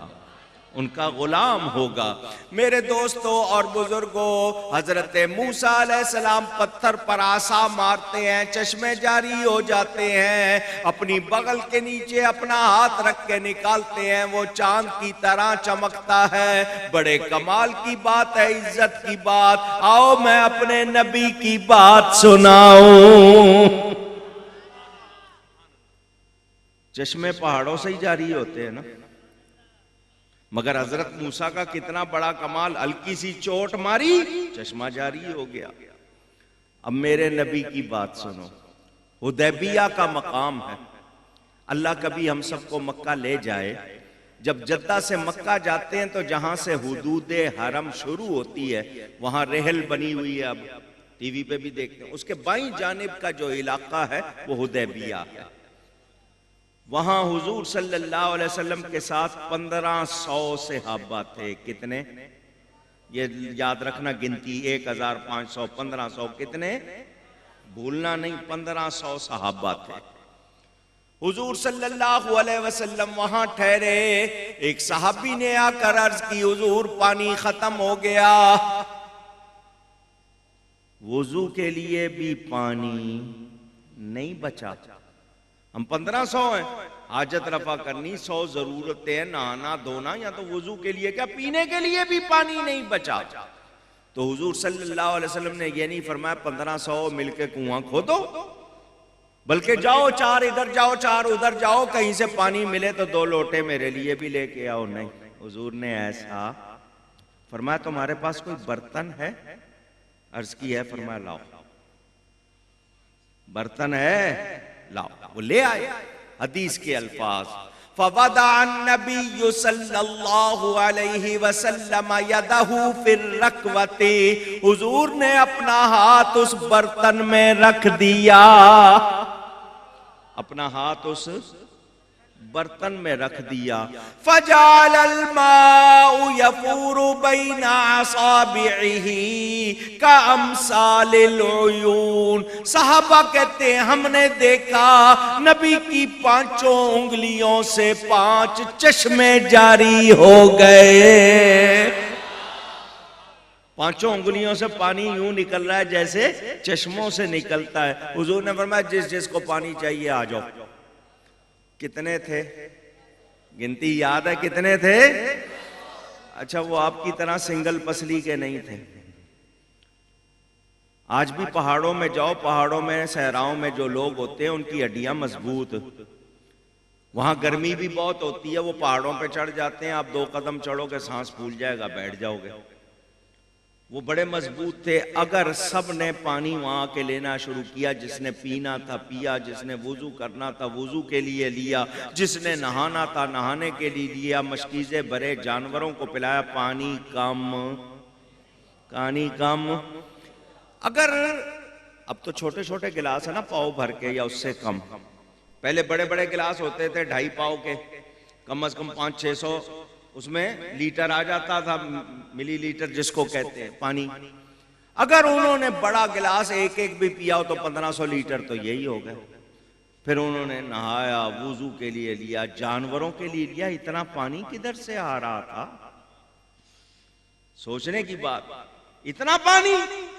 ان کا غلام ہوگا۔ میرے دوستوں اور بزرگوں، حضرت موسیٰ علیہ السلام پتھر پر عصا مارتے ہیں، چشمے جاری ہو جاتے ہیں، اپنی بغل کے نیچے اپنا ہاتھ رکھ کے نکالتے ہیں، وہ چاند کی طرح چمکتا ہے۔ بڑے کمال کی بات ہے، عزت کی بات۔ آؤ میں اپنے نبی کی بات سناؤں۔ چشمے پہاڑوں سے ہی جاری ہوتے ہیں نا، مگر حضرت موسیٰ کا کتنا بڑا کمال، ہلکی سی چوٹ ماری چشمہ جاری ہو گیا۔ اب میرے نبی کی بات سنو، حدیبیہ کا مقام ہے۔ اللہ کبھی ہم سب کو مکہ لے جائے جب جدہ سے مکہ جاتے ہیں تو جہاں سے حدود حرم شروع ہوتی ہے وہاں رحل بنی ہوئی ہے، اب ٹی وی پہ بھی دیکھتے ہیں، اس کے بائیں جانب کا جو علاقہ ہے وہ حدیبیہ ہے۔ وہاں حضور صلی اللہ علیہ وسلم کے ساتھ 1500 صحابہ تھے۔ کتنے؟ یہ یاد رکھنا گنتی، 1500 1500 کتنے؟ بھولنا نہیں، 1500 صحابہ تھے۔ حضور صلی اللہ علیہ وسلم وہاں ٹھہرے، ایک صحابی نے آ کر عرض کی حضور پانی ختم ہو گیا، وضو کے لیے بھی پانی نہیں بچا۔ ہم 1500 ہیں، حاجت رفع کرنی 100 ضرورتیں ہیں، نہانا دھونا، یا تو وضو کے لیے کیا پینے کے لیے بھی پانی نہیں بچا۔ تو حضور صلی اللہ علیہ وسلم نے یہ نہیں فرمایا 1500 مل کے کنواں کھودو، بلکہ جاؤ 4 ادھر جاؤ 4 ادھر جاؤ، کہیں سے پانی ملے تو 2 لوٹے میرے لیے بھی لے کے آؤ۔ نہیں، حضور نے ایسا فرمایا تمہارے پاس کوئی برتن ہے؟ عرض کی ہے، فرمایا لاؤ، برتن ہے لاؤ، وہ لے آئے۔ حدیث کے الفاظ فَوَضَعَ النَّبِيُّ صلی اللہ علیہ وسلم يَدَهُ فِي الرَّكْوَةِ، حضور نے اپنا ہاتھ اس برتن میں رکھ دیا، اپنا ہاتھ اس برتن میں رکھ دیا۔ فَجَعَلَ الْمَاءُ يَفُورُ بَيْنَ أَصَابِعِهِ كَأَمْثَالِ الْعُيُونِ، صحابہ کہتے ہیں ہم نے دیکھا نبی کی 5 انگلیوں سے 5 چشمے جاری ہو گئے۔ 5 انگلیوں سے پانی یوں نکل رہا ہے جیسے چشموں سے نکلتا ہے۔ حضور نے فرمایا جس جس کو پانی چاہیے آ جاؤ۔ کتنے تھے؟ گنتی یاد ہے کتنے تھے؟ اچھا، وہ آپ کی طرح سنگل پسلی کے نہیں تھے۔ آج بھی پہاڑوں میں جاؤ، پہاڑوں میں صحراؤں میں جو لوگ ہوتے ہیں ان کی ہڈیاں مضبوط، وہاں گرمی بھی بہت ہوتی ہے، وہ پہاڑوں پہ چڑھ جاتے ہیں، آپ 2 قدم چڑھو گے سانس پھول جائے گا، بیٹھ جاؤ گے۔ وہ بڑے مضبوط تھے۔ اگر سب نے پانی وہاں کے لینا شروع کیا، جس نے پینا تھا پیا، جس نے وضو کرنا تھا وضو کے لیے لیا، جس نے نہانا تھا نہانے کے لیے لیا، مشکیزیں بھرے جانوروں کو پلایا، پانی کم۔ اگر اب تو چھوٹے چھوٹے گلاس ہے نا، پاؤ بھر کے یا اس سے کم، پہلے بڑے بڑے گلاس ہوتے تھے 2.5 پاؤ کے، کم از کم 500-600 اس میں لیٹر آ جاتا تھا، ملی لیٹر جس کو کہتے ہیں پانی۔ اگر انہوں نے بڑا گلاس ایک بھی پیا ہو تو 1500 لیٹر تو یہی ہو گئے۔ پھر انہوں نے نہایا، وضو کے لیے لیا، جانوروں کے لیے لیا، اتنا پانی کدھر سے آ رہا تھا؟ سوچنے کی بات، اتنا پانی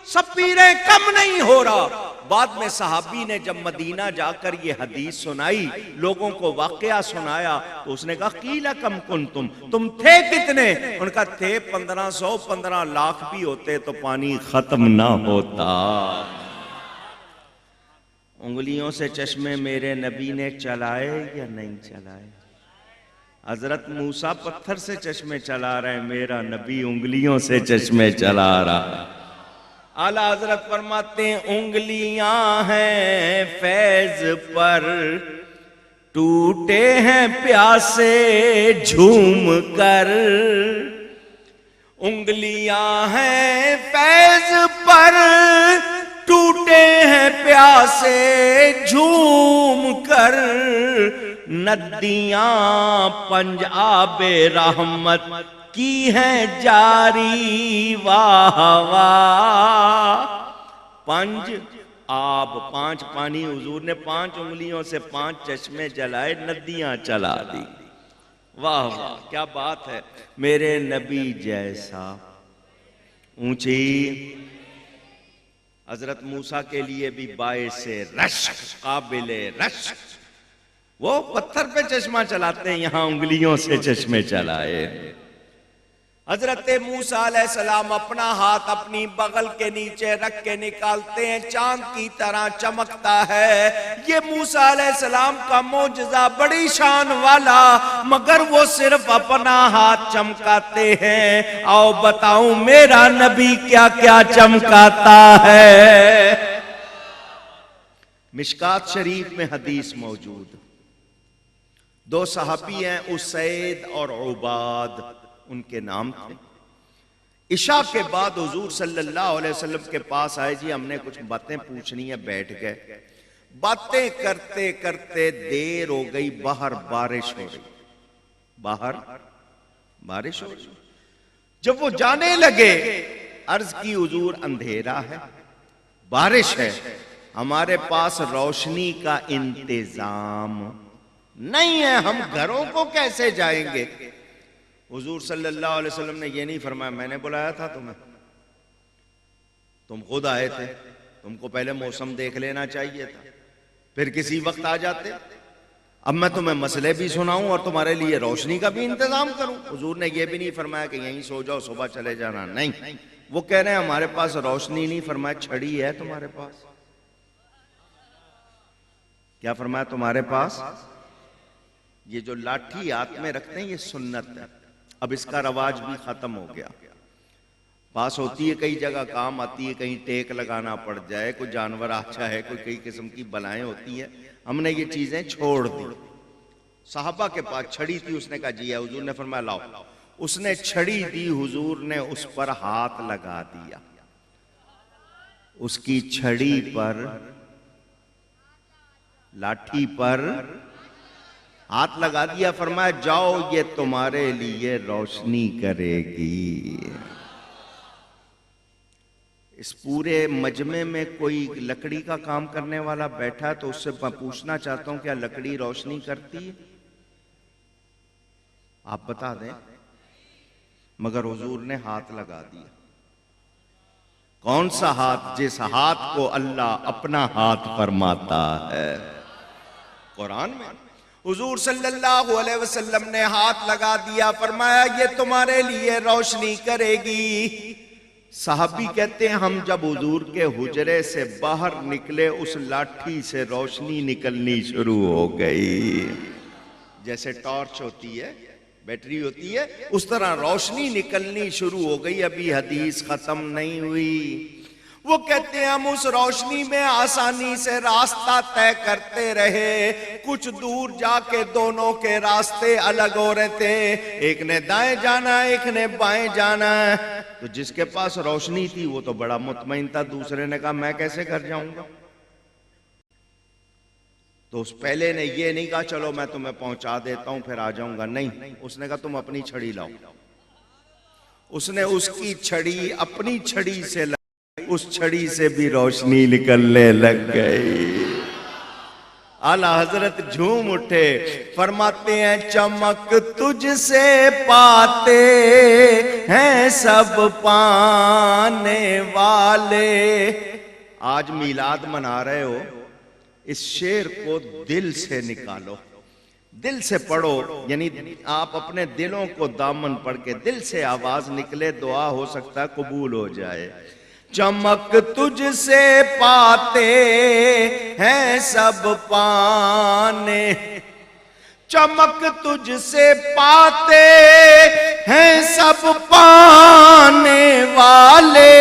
سب پی رہے، کم نہیں ہو رہا۔ بعد میں صحابی نے جب مدینہ جا کر یہ حدیث سنائی، لوگوں کو واقعہ سنایا، تو اس نے کہا قیل کم کنتم، تم تھے کتنے؟ ان کا تھے 1500، 15 لاکھ بھی ہوتے تو پانی ختم نہ ہوتا۔ انگلیوں سے چشمے میرے نبی نے چلائے یا نہیں چلائے؟ حضرت موسیٰ پتھر سے چشمے چلا رہے ہیں، میرا نبی انگلیوں سے چشمے چلا رہا۔ اعلیٰ حضرت فرماتے ہیں انگلیاں ہیں فیض پر، ٹوٹے ہیں پیاسے جھوم کر، انگلیاں ہیں فیض پر، ٹوٹے ہیں پیاسے جھوم کر، ندیاں پنجاب رحمت کی ہیں جاری، واہ واہ۔ پنج آب، 5 پانی، حضور نے 5 انگلیوں سے 5 چشمے جلائے، ندیاں چلا دی، واہ واہ کیا بات ہے۔ میرے نبی جیسا اونچی، حضرت موسیٰ کے لیے بھی باعث رشک، قابل رشک، وہ پتھر پہ چشمہ چلاتے ہیں، یہاں انگلیوں سے چشمے چلائے۔ حضرت موسیٰ علیہ السلام اپنا ہاتھ اپنی بغل کے نیچے رکھ کے نکالتے ہیں، چاند کی طرح چمکتا ہے۔ یہ موسیٰ علیہ السلام کا معجزہ بڑی شان والا، مگر وہ صرف اپنا ہاتھ چمکاتے ہیں۔ آؤ بتاؤں میرا نبی کیا کیا چمکاتا ہے۔ مشکات شریف میں حدیث موجود، دو صحابی ہیں اسید اور عباد، ان کے نام تھے۔ عشاء کے بعد حضور صلی اللہ علیہ وسلم کے پاس آئے، جی ہم نے کچھ باتیں پوچھنی ہیں، بیٹھ گئے۔ باتیں کرتے کرتے دیر ہو گئی، باہر بارش ہو رہی، باہر بارش ہو رہی۔ جب وہ جانے لگے، عرض کی حضور اندھیرا ہے، بارش ہے، ہمارے پاس روشنی کا انتظام نہیں ہے، ہم گھروں کو کیسے جائیں گے؟ حضور صلی اللہ علیہ وسلم نے یہ نہیں فرمایا میں نے بلایا تھا تمہیں، تم خود آئے تھے، تم کو پہلے موسم دیکھ لینا چاہیے تھا، پھر کسی وقت آ جاتے۔ اب میں تمہیں مسئلے بھی سناؤں اور تمہارے لیے روشنی کا بھی انتظام کروں؟ حضور نے یہ بھی نہیں فرمایا کہ یہیں سو جاؤ صبح چلے جانا، نہیں، وہ کہہ رہے ہیں ہمارے پاس روشنی نہیں، فرمایا چھڑی ہے تمہارے پاس؟ کیا فرمایا؟ تمہارے پاس یہ جو لاٹھی ہاتھ میں رکھتے ہیں یہ سنت ہے، اب اس کا رواج بھی ختم ہو گیا۔ پاس ہوتی ہے کئی جگہ کام آتی ہے، کہیں ٹیک لگانا پڑ جائے، کوئی جانور آ جائے، کوئی کئی قسم کی بلائیں ہوتی ہیں، ہم نے یہ چیزیں چھوڑ دی۔ صحابہ کے پاس چھڑی تھی، اس نے کہا جی ہے، حضور نے فرمایا لاؤ، اس نے چھڑی دی، حضور نے اس پر ہاتھ لگا دیا، اس کی چھڑی پر، لاٹھی پر ہاتھ لگا دیا، فرمایا جاؤ یہ تمہارے لیے روشنی کرے گی۔ اس پورے مجمع میں کوئی لکڑی کا کام کرنے والا بیٹھا تو اس سے میں پوچھنا چاہتا ہوں کیا لکڑی روشنی کرتی ہے؟ آپ بتا دیں۔ مگر حضور نے ہاتھ لگا دیا۔ کون سا ہاتھ؟ جس ہاتھ کو اللہ اپنا ہاتھ فرماتا ہے۔ قرآن میں حضور صلی اللہ علیہ وسلم نے ہاتھ لگا دیا، فرمایا یہ تمہارے لیے روشنی کرے گی۔ صحابی کہتے ہیں ہم جب حضور کے حجرے سے باہر نکلے، اس لاٹھی سے روشنی نکلنی شروع ہو گئی، جیسے ٹارچ ہوتی ہے، بیٹری ہوتی ہے، اس طرح روشنی نکلنی شروع ہو گئی۔ ابھی حدیث ختم نہیں ہوئی۔ وہ کہتے ہیں ہم اس روشنی میں آسانی سے راستہ طے کرتے رہے، کچھ دور جا کے دونوں کے راستے الگ ہو رہے تھے، ایک نے دائیں جانا ایک نے بائیں جانا۔ تو جس کے پاس روشنی تھی وہ تو بڑا مطمئن تھا، دوسرے نے کہا میں کیسے گھر جاؤں گا؟ تو اس پہلے نے یہ نہیں کہا چلو میں تمہیں پہنچا دیتا ہوں پھر آ جاؤں گا، نہیں، اس نے کہا تم اپنی چھڑی لاؤ۔ اس نے اس کی چھڑی اپنی چھڑی سے لائی، اس چھڑی سے بھی روشنی نکلنے لگ گئی۔ اعلیٰ حضرت جھوم اٹھے، فرماتے ہیں چمک تجھ سے پاتے ہیں سب پانے والے۔ آج میلاد منا رہے ہو، اس شعر کو دل سے نکالو، دل سے پڑھو، یعنی آپ اپنے دلوں کو دامن پڑھ کے دل سے آواز نکلے، دعا ہو سکتا ہے قبول ہو جائے۔ چمک تجھ سے پاتے ہیں سب پانے، چمک تجھ سے پاتے ہیں سب پانے والے،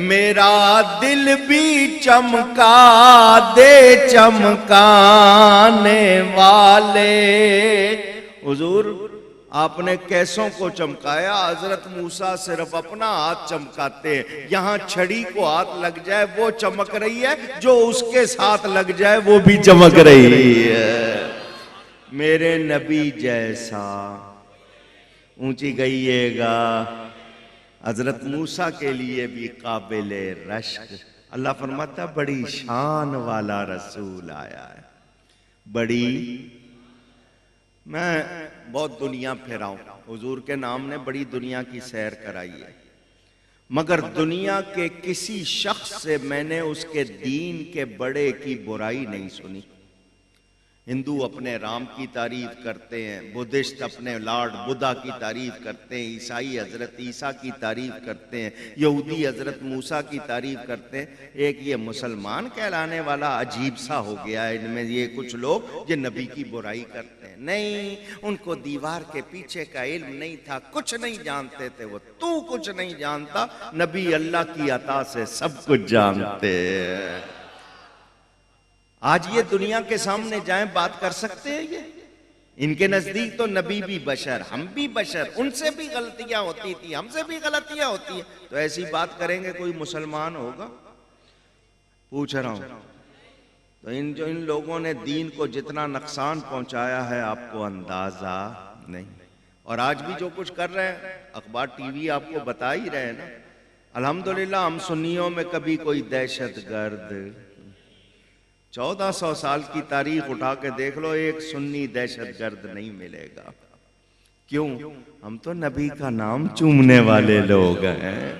میرا دل بھی چمکا دے چمکانے والے۔ حضور آپ نے کیسوں کو چمکایا، حضرت موسیٰ صرف اپنا ہاتھ چمکاتے ہیں، یہاں چھڑی کو ہاتھ لگ جائے وہ چمک رہی ہے، جو اس کے ساتھ لگ جائے وہ بھی چمک رہی ہے۔ میرے نبی جیسا اونچی گئیے گا، حضرت موسیٰ کے لیے بھی قابل رشک۔ اللہ فرماتا بڑی شان والا رسول آیا ہے، بڑی۔ میں بہت دنیا پھرا ہوں، حضور کے نام نے بڑی دنیا کی سیر کرائی ہے، مگر دنیا کے کسی شخص سے میں نے اس کے دین کے بڑے کی برائی نہیں سنی۔ ہندو اپنے رام کی تعریف کرتے ہیں، بدھسٹ اپنے لارڈ بدھا کی تعریف کرتے ہیں، عیسائی حضرت عیسیٰ کی تعریف کرتے ہیں، یہودی حضرت موسیٰ کی تعریف کرتے ہیں۔ ایک یہ مسلمان کہلانے والا عجیب سا ہو گیا ہے، ان میں یہ کچھ لوگ یہ نبی کی برائی کرتے ہیں۔ نہیں، ان کو دیوار کے پیچھے کا علم نہیں تھا، کچھ نہیں جانتے تھے وہ، تو کچھ نہیں جانتا، نبی اللہ کی عطا سے سب کچھ جانتے ہیں۔ آج یہ دنیا کے سامنے جائیں بات کر سکتے ہیں یہ؟ ان کے نزدیک تو نبی بھی بشر، ہم بھی بشر، ان سے بھی غلطیاں ہوتی تھی، ہم سے بھی غلطیاں ہوتی ہیں، تو ایسی بات کریں گے کوئی مسلمان ہوگا؟ پوچھ رہا ہوں۔ تو ان لوگوں نے دین کو جتنا نقصان پہنچایا ہے آپ کو اندازہ نہیں، اور آج بھی جو کچھ کر رہے ہیں اخبار ٹی وی آپ کو بتا ہی رہے ہیں نا۔ الحمدللہ ہم سنیوں میں کبھی کوئی دہشت گرد، 1400 سال کی تاریخ اٹھا کے دیکھ لو، ایک سنی دہشت گرد نہیں ملے گا۔ کیوں؟ ہم تو نبی کا نام چومنے والے لوگ ہیں،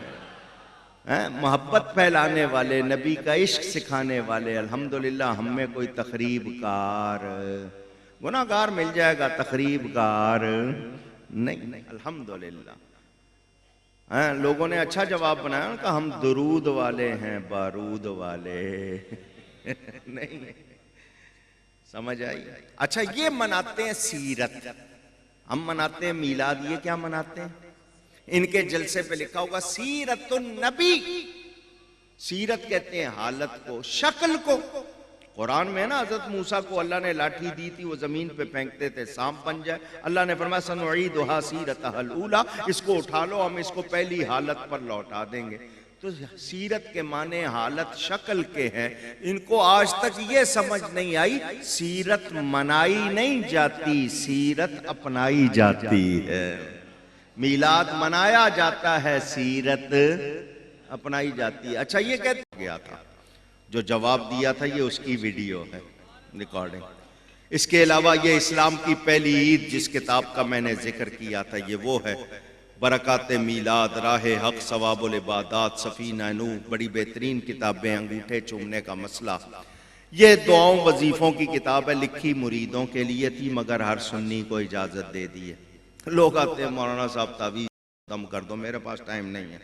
محبت پھیلانے والے، نبی کا عشق سکھانے والے۔ الحمدللہ ہم میں کوئی تخریب کار، گناہگار مل جائے گا، تخریب کار نہیں، الحمدللہ۔ لوگوں نے اچھا جواب بنایا کہ ہم درود والے ہیں، بارود والے نہیں، سمجھ آئی؟ اچھا یہ مناتے ہیں سیرت، ہم مناتے ہیں میلاد، یہ کیا مناتے ہیں؟ ان کے جلسے پہ لکھا ہوگا سیرت النبی، سیرت کہتے ہیں حالت کو، شکل کو۔ قرآن میں نا حضرت موسیٰ کو اللہ نے لاٹھی دی تھی، وہ زمین پہ پھینکتے تھے سانپ بن جائے، اللہ نے فرمایا سنعیدھا سیرتھا الاولیٰ، اس کو اٹھا لو، ہم اس کو پہلی حالت پر لوٹا دیں گے۔ تو سیرت کے معنی حالت شکل کے ہیں، ان کو آج تک یہ سمجھ نہیں آئی سیرت منائی نہیں جاتی، سیرت اپنائی جاتی ہے۔ میلاد منایا جاتا ہے، سیرت اپنائی جاتی ہے۔ اچھا یہ کہتے گیا تھا، جو جواب دیا تھا یہ اس کی ویڈیو ہے، ریکارڈنگ۔ اس کے علاوہ یہ اسلام کی پہلی عید جس کتاب کا میں نے ذکر کیا تھا یہ وہ ہے، برکات میلاد، راہ حق، ثواب العبادات، سفینہ نوح، بڑی بہترین کتابیں، انگوٹھے چومنے کا مسئلہ۔ یہ دعاؤں وظیفوں کی کتاب ہے، لکھی مریدوں کے لیے تھی مگر ہر سنی کو اجازت دے دی ہے۔ لوگ آتے ہیں مولانا صاحب تعویذ ختم کر دو، میرے پاس ٹائم نہیں ہے،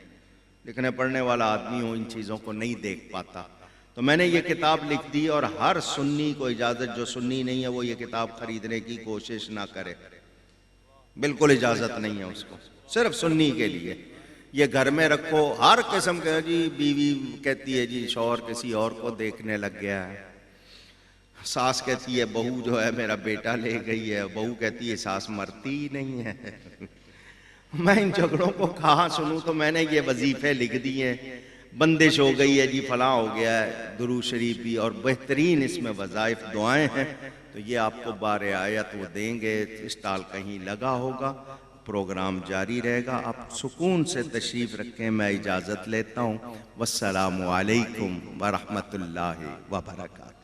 لکھنے پڑھنے والا آدمی ہوں، ان چیزوں کو نہیں دیکھ پاتا، تو میں نے یہ کتاب لکھ دی، اور ہر سنی کو اجازت، جو سنی نہیں ہے وہ یہ کتاب خریدنے کی کوشش نہ کرے، بالکل اجازت نہیں ہے اس کو، صرف سنی کے لیے۔ یہ گھر میں رکھو، ہر قسم کے، جی بیوی کہتی ہے جی شوہر کسی اور کو دیکھنے لگ گیا ہے، ساس کہتی ہے بہو جو ہے میرا بیٹا لے گئی ہے، بہو کہتی ہے ساس مرتی ہی نہیں ہے۔ میں ان جھگڑوں کو کہاں سنوں، تو میں نے یہ وظیفے لکھ دیے، بندش ہو گئی ہے جی، فلاں ہو گیا ہے، درود شریف بھی، اور بہترین اس میں وظائف دعائیں ہیں، تو یہ آپ کو بار آیت وہ دیں گے، اسٹال کہیں لگا ہوگا، پروگرام جاری رہے گا، آپ سکون سے تشریف رکھیں، میں اجازت لیتا ہوں، والسلام علیکم ورحمۃ اللہ وبرکاتہ۔